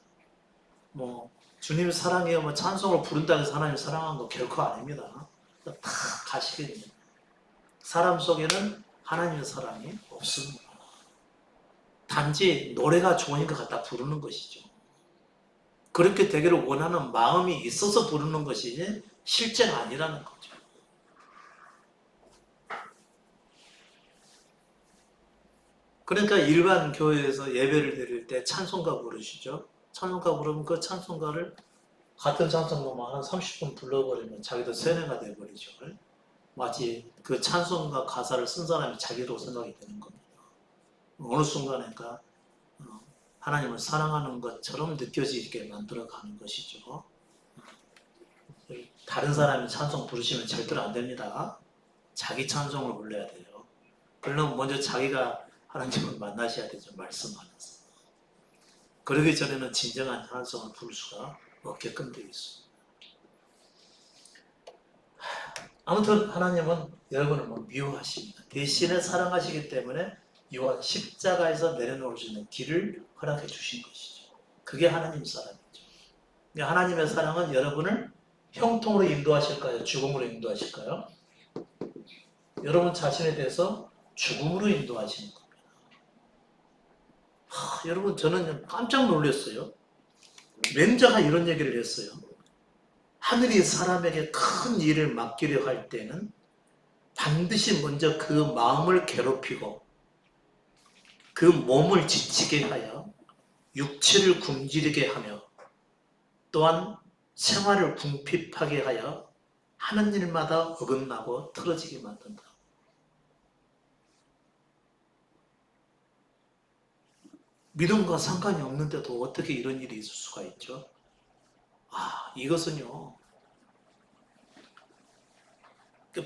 뭐 주님 사랑해요, 뭐 찬송을 부른다고 해서 하나님 사랑하는 거 결코 아닙니다. 다 가시겠네요. 사람 속에는 하나님의 사랑이 없습니다. 단지 노래가 좋으니까 갖다 부르는 것이죠. 그렇게 되기를 원하는 마음이 있어서 부르는 것이지 실제는 아니라는 거죠. 그러니까 일반 교회에서 예배를 드릴 때 찬송가 부르시죠. 찬송가 부르면 그 찬송가를 같은 찬송가만 한 30분 불러버리면 자기도 세뇌가 돼버리죠. 마치 그 찬송가 가사를 쓴 사람이 자기로 생각이 되는 겁니다. 어느 순간인가 하나님을 사랑하는 것처럼 느껴지게 만들어가는 것이죠. 다른 사람이 찬송 부르시면 절대로 안 됩니다. 자기 찬송을 불러야 돼요. 그러면 먼저 자기가 하나님을 만나셔야 되죠. 말씀 안에서. 그러기 전에는 진정한 찬송을 부를 수가 없게끔 되어 있습니다. 아무튼 하나님은 여러분을 미워하십니다. 대신에 사랑하시기 때문에 이와 십자가에서 내려놓을 수 있는 길을 허락해 주신 것이죠. 그게 하나님 사랑이죠. 하나님의 사랑은 여러분을 형통으로 인도하실까요? 죽음으로 인도하실까요? 여러분 자신에 대해서 죽음으로 인도하시는 겁니다. 여러분 저는 깜짝 놀랐어요. 맹자가 이런 얘기를 했어요. 하늘이 사람에게 큰 일을 맡기려 할 때는 반드시 먼저 그 마음을 괴롭히고 그 몸을 지치게 하여 육체를 굶주리게 하며 또한 생활을 궁핍하게 하여 하는 일마다 어긋나고 틀어지게 만든다. 믿음과 상관이 없는데도 어떻게 이런 일이 있을 수가 있죠? 이것은요,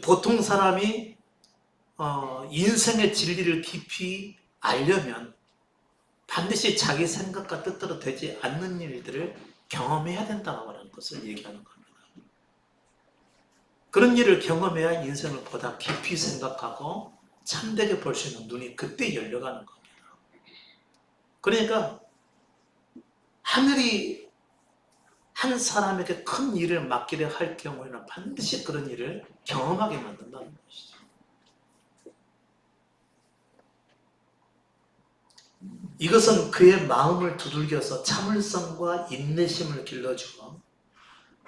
보통 사람이 인생의 진리를 깊이 알려면 반드시 자기 생각과 뜻대로 되지 않는 일들을 경험해야 된다고 하는 것을 얘기하는 겁니다. 그런 일을 경험해야 인생을 보다 깊이 생각하고 참되게 볼 수 있는 눈이 그때 열려가는 겁니다. 그러니까 하늘이 한 사람에게 큰 일을 맡기려 할 경우에는 반드시 그런 일을 경험하게 만든다는 것이죠. 이것은 그의 마음을 두들겨서 참을성과 인내심을 길러주고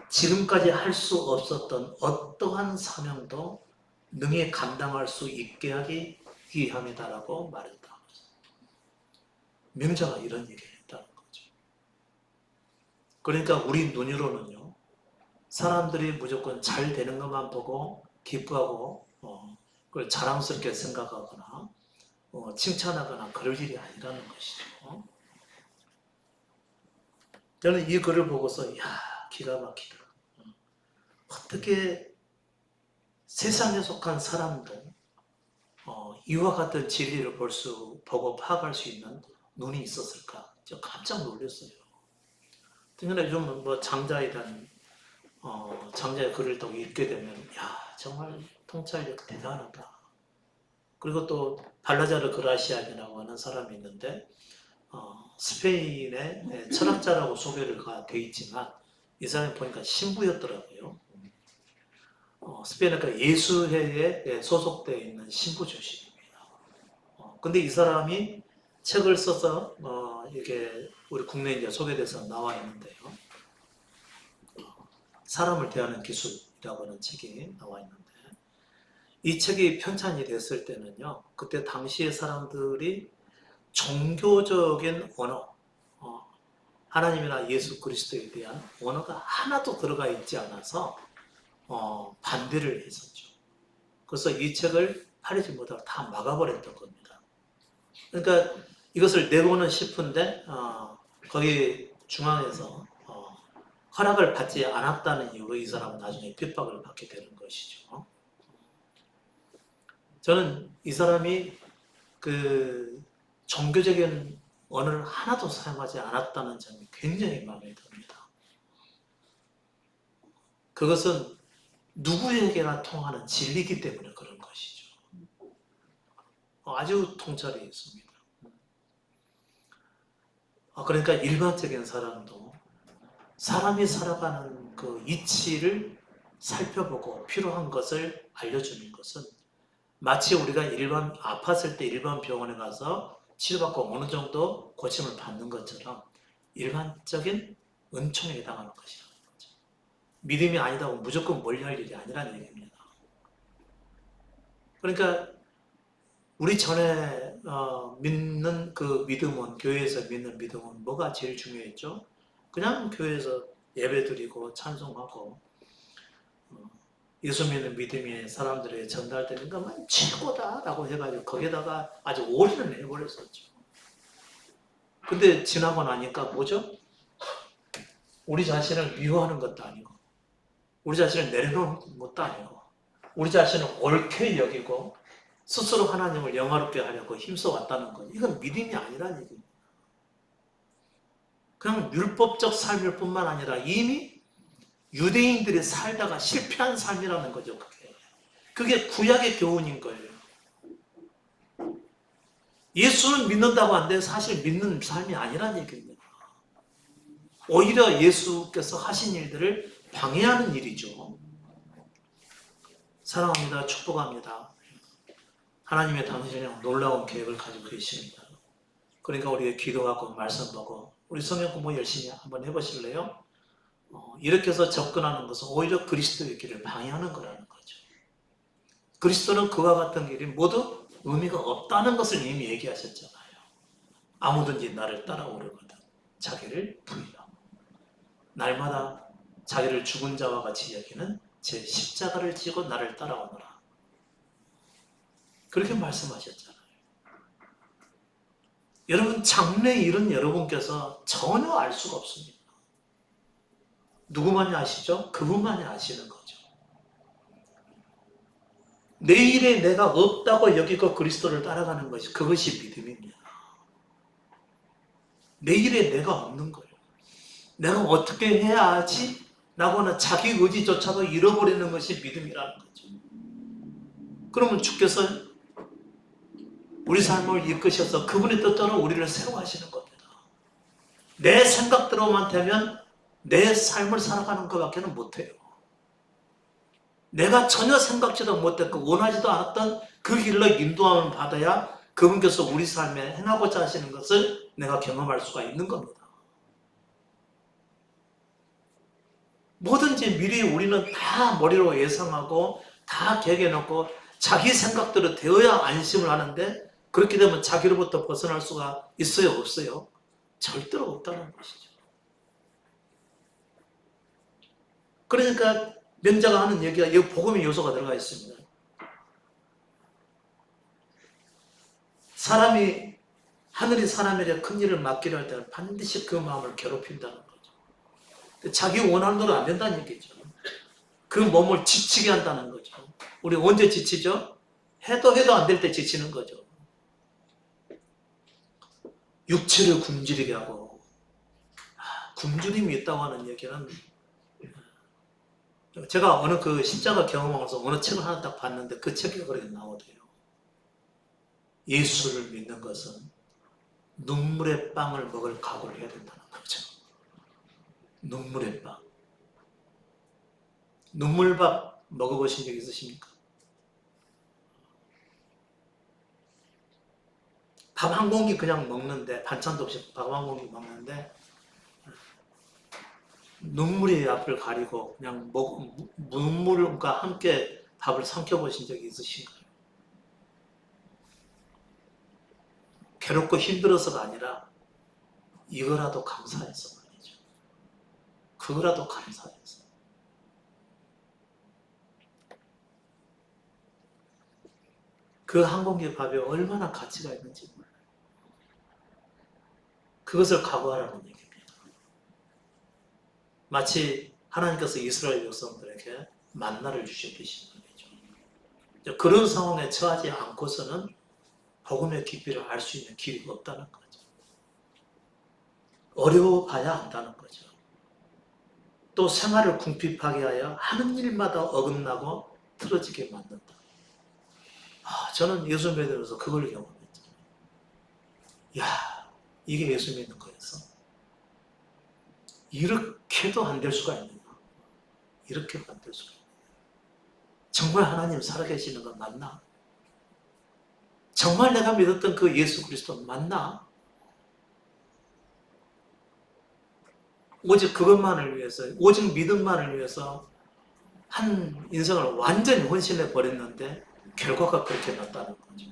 지금까지 할 수 없었던 어떠한 사명도 능히 감당할 수 있게 하기 위함이다라고 말했다. 명자가 이런 얘기를 했다는 거죠. 그러니까 우리 눈으로는요, 사람들이 무조건 잘 되는 것만 보고 기뻐하고 그걸 자랑스럽게 생각하거나 칭찬하거나 그럴 일이 아니라는 것이죠. 저는 이 글을 보고서 기가 막히다. 어떻게 세상에 속한 사람도 이와 같은 진리를 보고 파악할 수 있는 눈이 있었을까? 저 깜짝 놀랐어요. 특히나 요즘 장자에 대한 장자의 글을 또 읽게 되면 정말 통찰력 대단하다. 그리고 또 발라자르 그라시안이라고 하는 사람이 있는데 스페인의 철학자라고 소개를 되어 있지만 이 사람이 보니까 신부였더라고요. 스페인의 예수회에 소속되어 있는 신부 출신입니다. 근데 이 사람이 책을 써서 이게 우리 국내에 이제 소개돼서 나와 있는데요. 사람을 대하는 기술이라고 하는 책이 나와 있는데 이 책이 편찬이 됐을 때는요, 그때 당시의 사람들이 종교적인 언어, 하나님이나 예수 그리스도에 대한 언어가 하나도 들어가 있지 않아서 반대를 했었죠. 그래서 이 책을 팔리지 못하고 다 막아버렸던 겁니다. 그러니까 이것을 내고는 싶은데 거기 중앙에서 허락을 받지 않았다는 이유로 이 사람은 나중에 핍박을 받게 되는 것이죠. 저는 이 사람이 그 종교적인 언어를 하나도 사용하지 않았다는 점이 굉장히 마음에 듭니다. 그것은 누구에게나 통하는 진리이기 때문에 그런 것이죠. 아주 통찰이 있습니다. 그러니까 일반적인 사람도 사람이 살아가는 그 이치를 살펴보고 필요한 것을 알려주는 것은 마치 우리가 아팠을 때 일반 병원에 가서 치료받고 어느 정도 고침을 받는 것처럼 일반적인 은총에 해당하는 것이라는 거죠. 믿음이 아니다고 무조건 멀리할 일이 아니라는 얘기입니다. 그러니까 우리 전에 믿는 그 믿음은, 교회에서 믿는 믿음은 뭐가 제일 중요했죠? 그냥 교회에서 예배드리고 찬송하고 예수 믿는 믿음이 사람들에게 전달되는 것만 최고다라고 해가지고 거기에다가 아주 올인을 해버렸었죠. 근데 지나고 나니까 뭐죠? 우리 자신을 미워하는 것도 아니고 우리 자신을 내려놓는 것도 아니고 우리 자신을 옳게 여기고 스스로 하나님을 영화롭게 하려고 힘써왔다는 것. 이건 믿음이 아니라는 얘기입니다. 그냥 율법적 삶일 뿐만 아니라 이미 유대인들이 살다가 실패한 삶이라는 거죠. 그게 구약의 교훈인 거예요. 예수는 믿는다고 하는데 사실 믿는 삶이 아니라는 얘기입니다. 오히려 예수께서 하신 일들을 방해하는 일이죠. 사랑합니다. 축복합니다. 하나님의 당신의 놀라운 계획을 가지고 계십니다. 그러니까 우리가 기도하고 말씀 보고 우리 성경 공부 열심히 한번 해보실래요? 이렇게 해서 접근하는 것은 오히려 그리스도의 길을 방해하는 거라는 거죠. 그리스도는 그와 같은 길이 모두 의미가 없다는 것을 이미 얘기하셨잖아요. 아무든지 나를 따라오려거든 자기를 부인하고 날마다 자기를 죽은 자와 같이 여기는 제 십자가를 지고 나를 따라오너라. 그렇게 말씀하셨잖아요. 여러분, 장래 일은 여러분께서 전혀 알 수가 없습니다. 누구만이 아시죠? 그분만이 아시는 거죠. 내일에 내가 없다고 여기고 그리스도를 따라가는 것이 그것이 믿음입니다. 내일에 내가 없는 거예요. 내가 어떻게 해야 하지? 라고는 자기 의지조차도 잃어버리는 것이 믿음이라는 거죠. 그러면 주께서 우리 삶을 이끄셔서 그분의 뜻대로 우리를 세워하시는 겁니다. 내 생각대로만 되면 내 삶을 살아가는 것밖에는 못해요. 내가 전혀 생각지도 못했고 원하지도 않았던 그 길로 인도함을 받아야 그분께서 우리 삶에 행하고자 하시는 것을 내가 경험할 수가 있는 겁니다. 뭐든지 미리 우리는 다 머리로 예상하고 다 계획해놓고 자기 생각대로 되어야 안심을 하는데 그렇게 되면 자기로부터 벗어날 수가 있어요? 없어요? 절대로 없다는 것이죠. 그러니까 명자가 하는 얘기가 이 복음의 요소가 들어가 있습니다. 사람이 하늘이 사람에게 큰 일을 맡기려 할 때는 반드시 그 마음을 괴롭힌다는 거죠. 자기 원하는 대로 안 된다는 얘기죠. 그 몸을 지치게 한다는 거죠. 우리 언제 지치죠? 해도 안 될 때 지치는 거죠. 육체를 굶주리게 하고 굶주림이 있다고 하는 얘기는 제가 어느 그 십자가 경험하면서 어느 책을 하나 딱 봤는데 그 책에 그렇게 나오대요. 예수를 믿는 것은 눈물의 빵을 먹을 각오를 해야 된다는 거죠. 눈물의 빵. 눈물밥 먹어보신 적 있으십니까? 밥 한 공기 그냥 먹는데 반찬도 없이 밥 한 공기 먹는데 눈물이 앞을 가리고 그냥 눈물과 함께 밥을 삼켜보신 적이 있으신가요? 괴롭고 힘들어서가 아니라 이거라도 감사해서 말이죠. 그거라도 감사해서. 그 한 공기 밥이 얼마나 가치가 있는지 몰라요. 그것을 각오하라는 얘기입니다. 마치 하나님께서 이스라엘 백성들에게 만나를 주셨듯이 말이죠. 그런 상황에 처하지 않고서는 복음의 깊이를 알 수 있는 길이 없다는 거죠. 어려워봐야 한다는 거죠. 또 생활을 궁핍하게 하여 하는 일마다 어긋나고 틀어지게 만든다. 저는 예수 믿으면서 그걸 경험했죠. 야, 이게 예수 믿는 거였어. 이렇게도 안 될 수가 있느냐. 이렇게도 안 될 수가 있느냐. 정말 하나님 살아계시는 건 맞나? 정말 내가 믿었던 그 예수 그리스도 맞나? 오직 그것만을 위해서, 오직 믿음만을 위해서 한 인생을 완전히 헌신해 버렸는데 결과가 그렇게 났다는 거죠.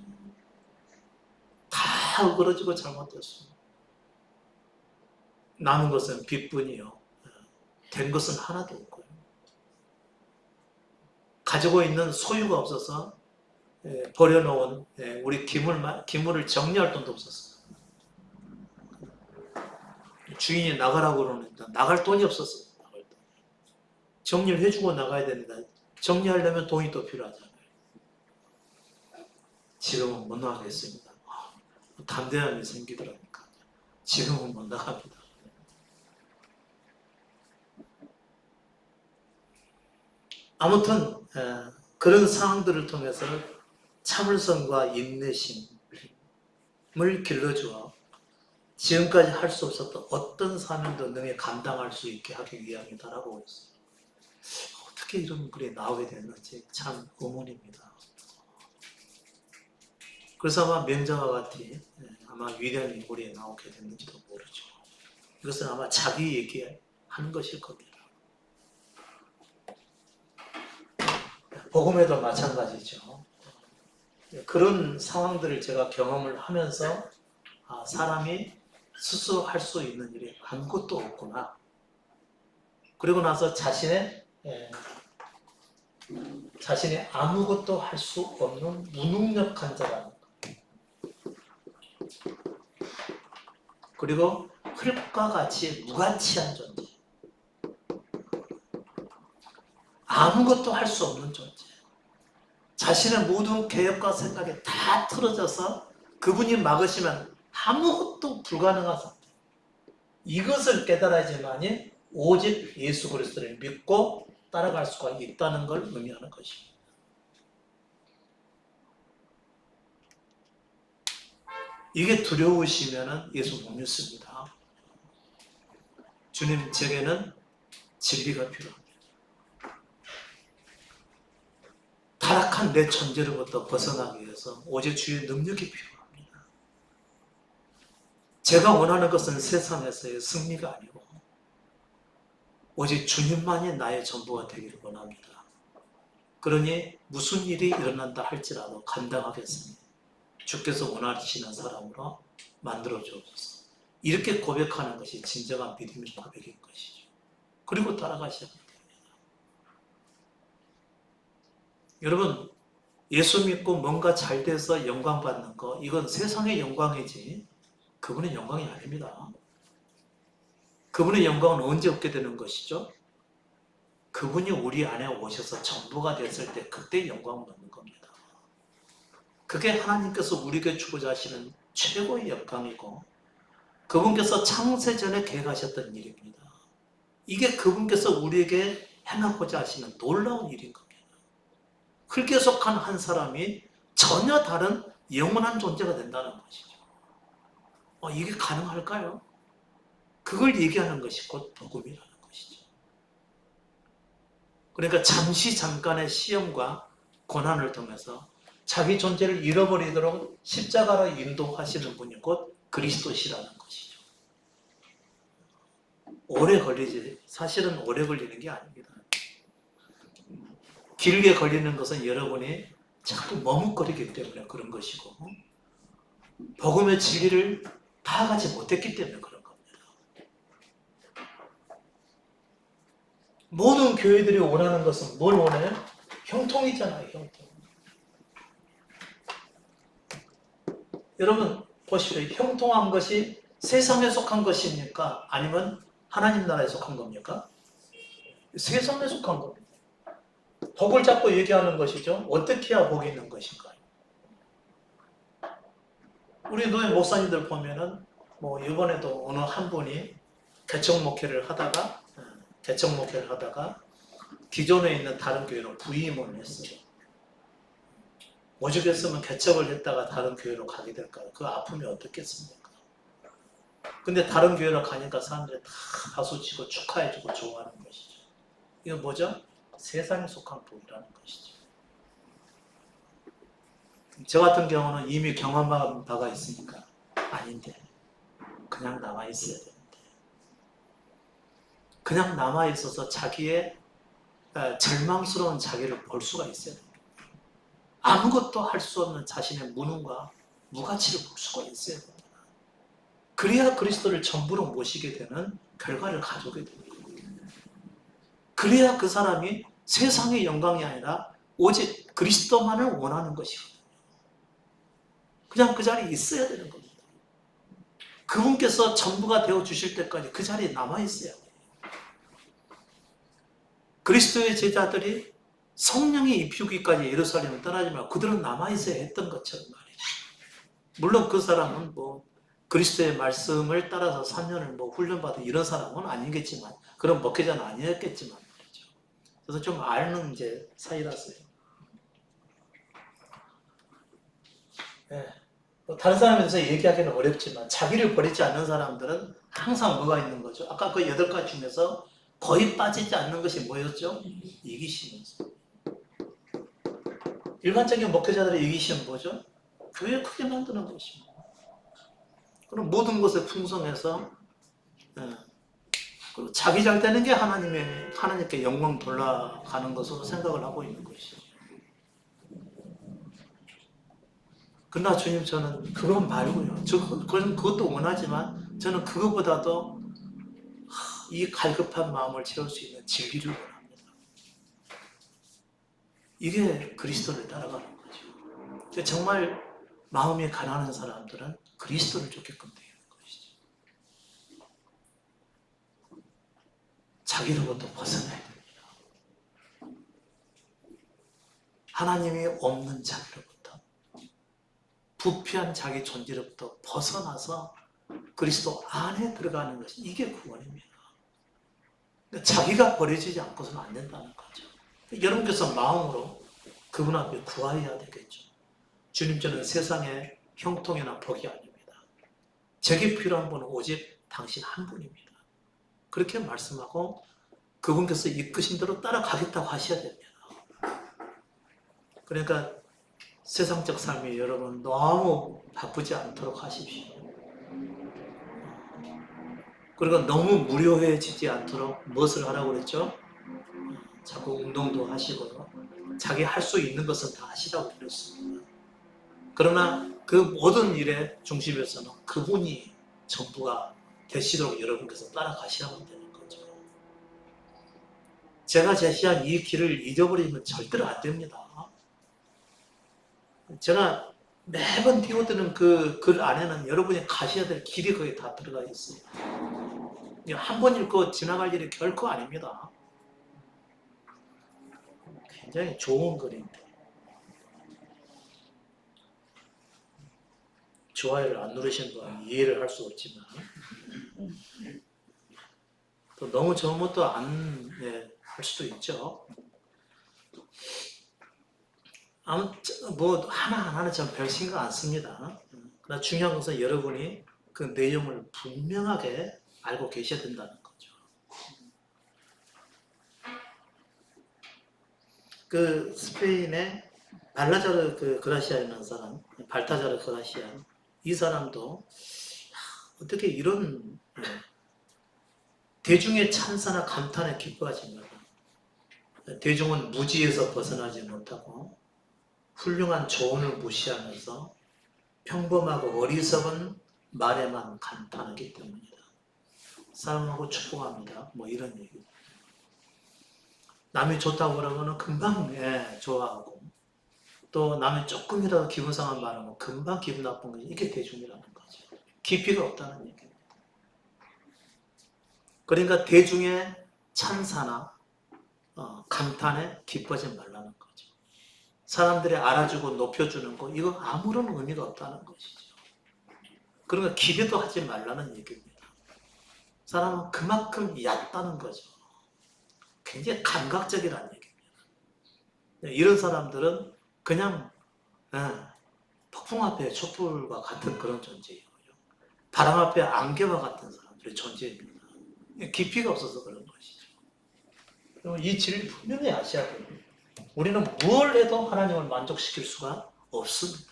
다 어그러지고 잘못됐어. 남은 것은 빚뿐이요. 된 것은 하나도 없고요. 가지고 있는 소유가 없어서 버려놓은 우리 기물을 정리할 돈도 없었어요. 주인이 나가라고 그러는데 나갈 돈이 없었어요. 정리를 해주고 나가야 되는데 정리하려면 돈이 또 필요하잖아요. 지금은 못 나가겠습니다. 담대함이 생기더라니까. 지금은 못 나갑니다. 아무튼 그런 상황들을 통해서 참을성과 인내심을 길러주어 지금까지 할 수 없었던 어떤 사명도 능히 감당할 수 있게 하기 위함이다라고 했어요. 어떻게 이런 글이 나오게 됐는지 참 의문입니다. 그래서 아마 명자와 같이 아마 위대한 인물이 나오게 됐는지도 모르죠. 이것은 아마 자기 얘기하는 것일 겁니다. 복음에도 마찬가지죠. 그런 상황들을 제가 경험을 하면서 사람이 스스로 할 수 있는 일이 아무것도 없구나. 그리고 나서 자신이 아무것도 할 수 없는 무능력한 자라는 것. 그리고 흙과 같이 무가치한 존재. 아무것도 할 수 없는 존재. 자신의 모든 계획과 생각이 다 틀어져서 그분이 막으시면 아무것도 불가능한 상태. 이것을 깨달아야지만이 오직 예수 그리스도를 믿고 따라갈 수가 있다는 걸 의미하는 것입니다. 이게 두려우시면 예수 못 믿습니다. 주님, 제게는 진리가 필요합니다. 타락한 내 존재로부터 벗어나기 위해서 오직 주의 능력이 필요합니다. 제가 원하는 것은 세상에서의 승리가 아니고 오직 주님만이 나의 전부가 되기를 원합니다. 그러니 무슨 일이 일어난다 할지라도 감당하겠습니다. 주께서 원하시는 사람으로 만들어 주옵소서. 이렇게 고백하는 것이 진정한 믿음의 고백인 것이죠. 그리고 따라가셔야 됩니다. 여러분, 예수 믿고 뭔가 잘 돼서 영광 받는 거, 이건 세상의 영광이지 그분의 영광이 아닙니다. 그분의 영광은 언제 얻게 되는 것이죠? 그분이 우리 안에 오셔서 전부가 됐을 때 그때 영광을 얻는 겁니다. 그게 하나님께서 우리에게 주고자 하시는 최고의 영광이고 그분께서 창세전에 계획하셨던 일입니다. 이게 그분께서 우리에게 행하고자 하시는 놀라운 일인 겁니다. 흙에 속한 한 사람이 전혀 다른 영원한 존재가 된다는 것이죠. 이게 가능할까요? 그걸 얘기하는 것이 곧 복음이라는 것이죠. 그러니까 잠깐의 시험과 고난을 통해서 자기 존재를 잃어버리도록 십자가로 인도하시는 분이 곧 그리스도시라는 것이죠. 오래 걸리지, 사실은 오래 걸리는 게 아닙니다. 길게 걸리는 것은 여러분이 자꾸 머뭇거리기 때문에 그런 것이고 복음의 진리를 파악하지 못했기 때문에 그런 겁니다. 모든 교회들이 원하는 것은 뭘 원해요? 형통이잖아요. 형통. 여러분 보십시오. 형통한 것이 세상에 속한 것입니까? 아니면 하나님 나라에 속한 겁니까? 세상에 속한 겁니다. 복을 잡고 얘기하는 것이죠. 어떻게 해야 복이 있는 것인가요? 우리 노예 목사님들 보면은 이번에도 어느 한 분이 개척 목회를 하다가 개척 목회를 하다가 기존에 있는 다른 교회로 부임을 했어요. 오죽했으면 개척을 했다가 다른 교회로 가게 될까요? 그 아픔이 어떻겠습니까? 근데 다른 교회로 가니까 사람들이 다 박수치고 축하해주고 좋아하는 것이죠. 이건 뭐죠? 세상에 속한 복이라는 것이죠. 저 같은 경우는 이미 경험한 바가 있으니까 아닌데 그냥 남아있어야 되는데 그냥 남아있어서 자기의 절망스러운 자기를 볼 수가 있어야 됩니다. 아무것도 할 수 없는 자신의 무능과 무가치를 볼 수가 있어야 됩니다. 그래야 그리스도를 전부로 모시게 되는 결과를 가져오게 됩니다. 그래야 그 사람이 세상의 영광이 아니라 오직 그리스도만을 원하는 것이거든요. 그냥 그 자리에 있어야 되는 겁니다. 그분께서 전부가 되어주실 때까지 그 자리에 남아있어야 돼요. 그리스도의 제자들이 성령이 입히기까지 예루살렘을 떠나지 말고 그들은 남아있어야 했던 것처럼 말이죠. 물론 그 사람은 그리스도의 말씀을 따라서 3년을 훈련받은 이런 사람은 아니겠지만 그런 목회자는 아니었겠지만 말이죠. 그래서 좀 아는 사이라서요. 네. 다른 사람에 대해서 얘기하기는 어렵지만 자기를 버리지 않는 사람들은 항상 뭐가 있는 거죠? 아까 그 8가지 중에서 거의 빠지지 않는 것이 뭐였죠? 이기심이었어요. 일반적인 목회자들의 이기심은 뭐죠? 교회를 크게 만드는 것입니다. 그럼 모든 것에 풍성해서 그리고 자기 잘 되는 게 하나님께 영광 돌아가는 것으로 생각을 하고 있는 것이죠. 그러나 주님 저는 그거 말고요. 그것도 원하지만 저는 그것보다도 이 갈급한 마음을 채울 수 있는 진리를 원합니다. 이게 그리스도를 따라가는 거죠. 정말 마음이 가난한 사람들은 그리스도를 쫓게끔 되는 것이죠. 자기로부터 벗어나야 됩니다. 하나님이 없는 자기로부터, 부패한 자기 존재로부터 벗어나서 그리스도 안에 들어가는 것이 이게 구원입니다. 그러니까 자기가 버려지지 않고서는 안 된다는 거죠. 여러분께서 마음으로 그분 앞에 구하여야 되겠죠. 주님, 저는 세상의 형통이나 복이 아닙니다. 제게 필요한 분은 오직 당신 한 분입니다. 그렇게 말씀하고 그분께서 이끄신 대로 따라가겠다고 하셔야 됩니다. 그러니까 세상적 삶이 여러분 너무 바쁘지 않도록 하십시오. 그리고 너무 무료해지지 않도록 무엇을 하라고 그랬죠? 자꾸 운동도 하시고요. 자기 할 수 있는 것은 다 하시라고 그랬습니다. 그러나 그 모든 일의 중심에서는 그분이 전부가 되시도록 여러분께서 따라가시라고 되는 거죠. 제가 제시한 이 길을 잊어버리면 절대로 안 됩니다. 제가 매번 띄워드는 그 글 안에는 여러분이 가셔야 될 길이 거기 다 들어가 있어요. 한 번 읽고 지나갈 일이 결코 아닙니다. 굉장히 좋은 글인데 좋아요를 안 누르신 건 이해를 할 수 없지만 또 너무 좋은 것도 안 할 수도 있죠. 아무튼 하나하나는 전 별 신경 안 씁니다. 그러나 중요한 것은 여러분이 그 내용을 분명하게 알고 계셔야 된다는 거죠. 그 스페인의 발라자르 그라시아라는 사람, 발타자르 그라시아, 이 사람도 어떻게 이런 대중의 찬사나 감탄에 기뻐하지 말고 대중은 무지에서 벗어나지 못하고 훌륭한 조언을 무시하면서 평범하고 어리석은 말에만 감탄하기 때문이다. 사랑하고 축복합니다. 이런 얘기. 남이 좋다고 그러면 금방 좋아하고 또 남이 조금이라도 기분 상한 말하면 금방 기분 나쁜 거지. 이게 대중이라는 거죠. 깊이가 없다는 얘기입니다. 그러니까 대중의 찬사나 감탄에 기뻐하지 말라는 거죠. 사람들이 알아주고 높여주는 거 이거 아무런 의미가 없다는 것이죠. 그러니까 기대도 하지 말라는 얘기입니다. 사람은 그만큼 얕다는 거죠. 굉장히 감각적이라는 얘기입니다. 이런 사람들은 그냥 폭풍 앞에 촛불과 같은 그런 존재예요. 바람 앞에 안개와 같은 사람들의 존재입니다. 깊이가 없어서 그런 것이죠. 이 진리 분명히 아셔야 돼요. 우리는 무엇을 해도 하나님을 만족시킬 수가 없습니다.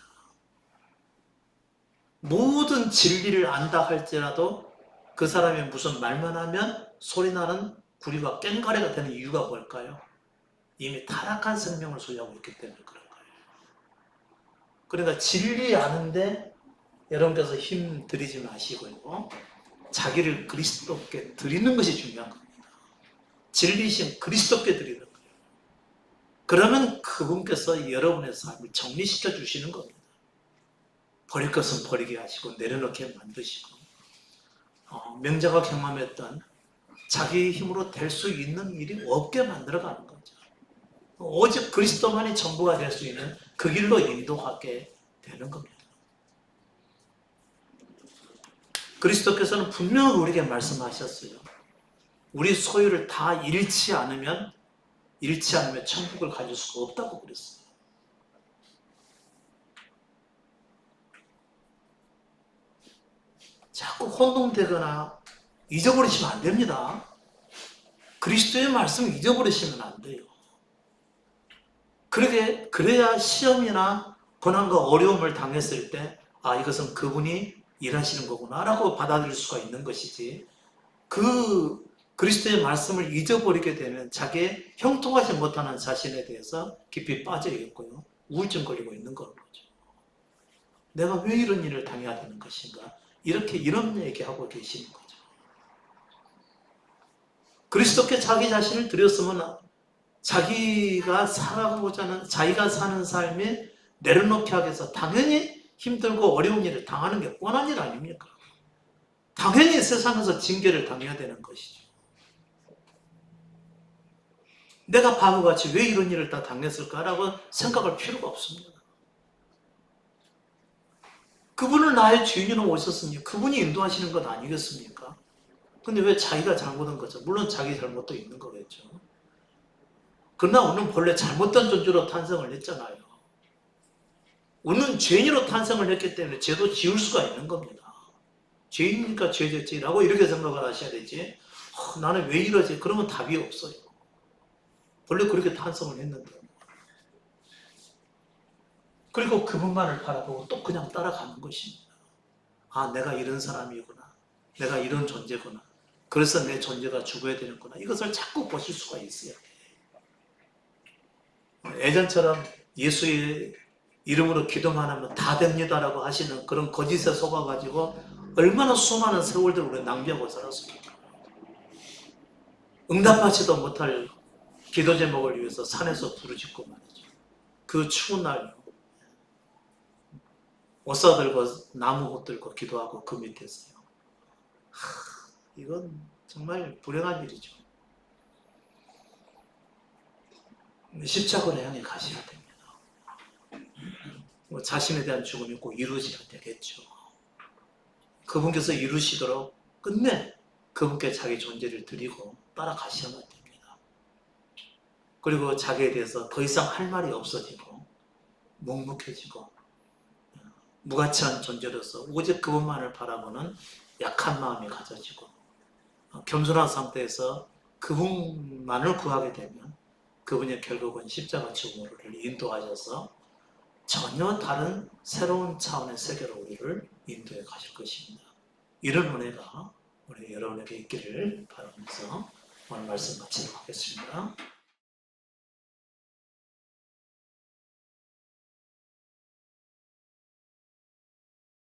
모든 진리를 안다 할지라도 그 사람이 무슨 말만 하면 소리나는 구리가 깽가리가 되는 이유가 뭘까요? 이미 타락한 생명을 소유하고 있기 때문에 그런 거예요. 그러니까 진리 아는데 여러분께서 힘 들이지 마시고요. 자기를 그리스도께 드리는 것이 중요한 겁니다. 진리신 그리스도께 드리는 거예요. 그러면 그분께서 여러분의 삶을 정리시켜 주시는 겁니다. 버릴 것은 버리게 하시고 내려놓게 만드시고 명자가 경험했던 자기 힘으로 될 수 있는 일이 없게 만들어가는 거죠. 오직 그리스도만이 전부가 될 수 있는 그 길로 인도하게 되는 겁니다. 그리스도께서는 분명히 우리에게 말씀하셨어요. 우리 소유를 다 잃지 않으면 천국을 가질 수가 없다고 그랬어요. 자꾸 혼동되거나 잊어버리시면 안 됩니다. 그리스도의 말씀을 잊어버리시면 안 돼요. 그래야 시험이나 고난과 어려움을 당했을 때 이것은 그분이 일하시는 거구나 라고 받아들일 수가 있는 것이지, 그 그리스도의 말씀을 잊어버리게 되면 자기의 형통하지 못하는 자신에 대해서 깊이 빠져 있고요. 우울증 걸리고 있는 거죠. 내가 왜 이런 일을 당해야 되는 것인가? 이런 얘기하고 계시는 거죠. 그리스도께 자기 자신을 드렸으면 자기가 살아가고자 하는, 자기가 사는 삶에 내려놓게 하기 위해서 당연히 힘들고 어려운 일을 당하는 게 뻔한 일 아닙니까? 당연히 세상에서 징계를 당해야 되는 것이죠. 내가 바보같이 왜 이런 일을 다 당했을까라고 생각할 필요가 없습니다. 그분을 나의 주인으로 오셨으니 그분이 인도하시는 것 아니겠습니까? 근데 왜 자기가 잘못한 거죠? 물론 자기 잘못도 있는 거겠죠. 그러나 우리는 본래 잘못된 존재로 탄생을 했잖아요. 우리는 죄인으로 탄생을 했기 때문에 죄도 지을 수가 있는 겁니다. 죄인이니까 죄졌지라고 이렇게 생각을 하셔야 되지, 나는 왜 이러지? 그러면 답이 없어요. 원래 그렇게 탄생을 했는데. 그리고 그분만을 바라보고 또 그냥 따라가는 것입니다. 내가 이런 사람이구나. 내가 이런 존재구나. 그래서 내 존재가 죽어야 되는구나. 이것을 자꾸 보실 수가 있어요. 예전처럼 예수의 이름으로 기도만 하면 다 됩니다라고 하시는 그런 거짓에 속아가지고 얼마나 수많은 세월들을 우리가 낭비하고 살았습니까? 응답하지도 못할 기도 제목을 위해서 산에서 부르짖고 말이죠. 그 추운 날 옷사 들고 나무 옷 들고 기도하고 그 밑에서요. 이건 정말 불행한 일이죠. 십자가를 향해 가셔야 됩니다. 자신에 대한 죽음이 꼭 이루어져야 되겠죠. 그분께서 이루시도록 끝내 그분께 자기 존재를 드리고 따라가셔야만 됩니다. 그리고 자기에 대해서 더 이상 할 말이 없어지고 묵묵해지고 무가치한 존재로서 오직 그분만을 바라보는 약한 마음이 가져지고 겸손한 상태에서 그분만을 구하게 되면 그분이 결국은 십자가 죽음으로 우리를 인도하셔서 전혀 다른 새로운 차원의 세계로 우리를 인도해 가실 것입니다. 이런 은혜가 우리 여러분에게 있기를 바라면서 오늘 말씀 마치도록 하겠습니다.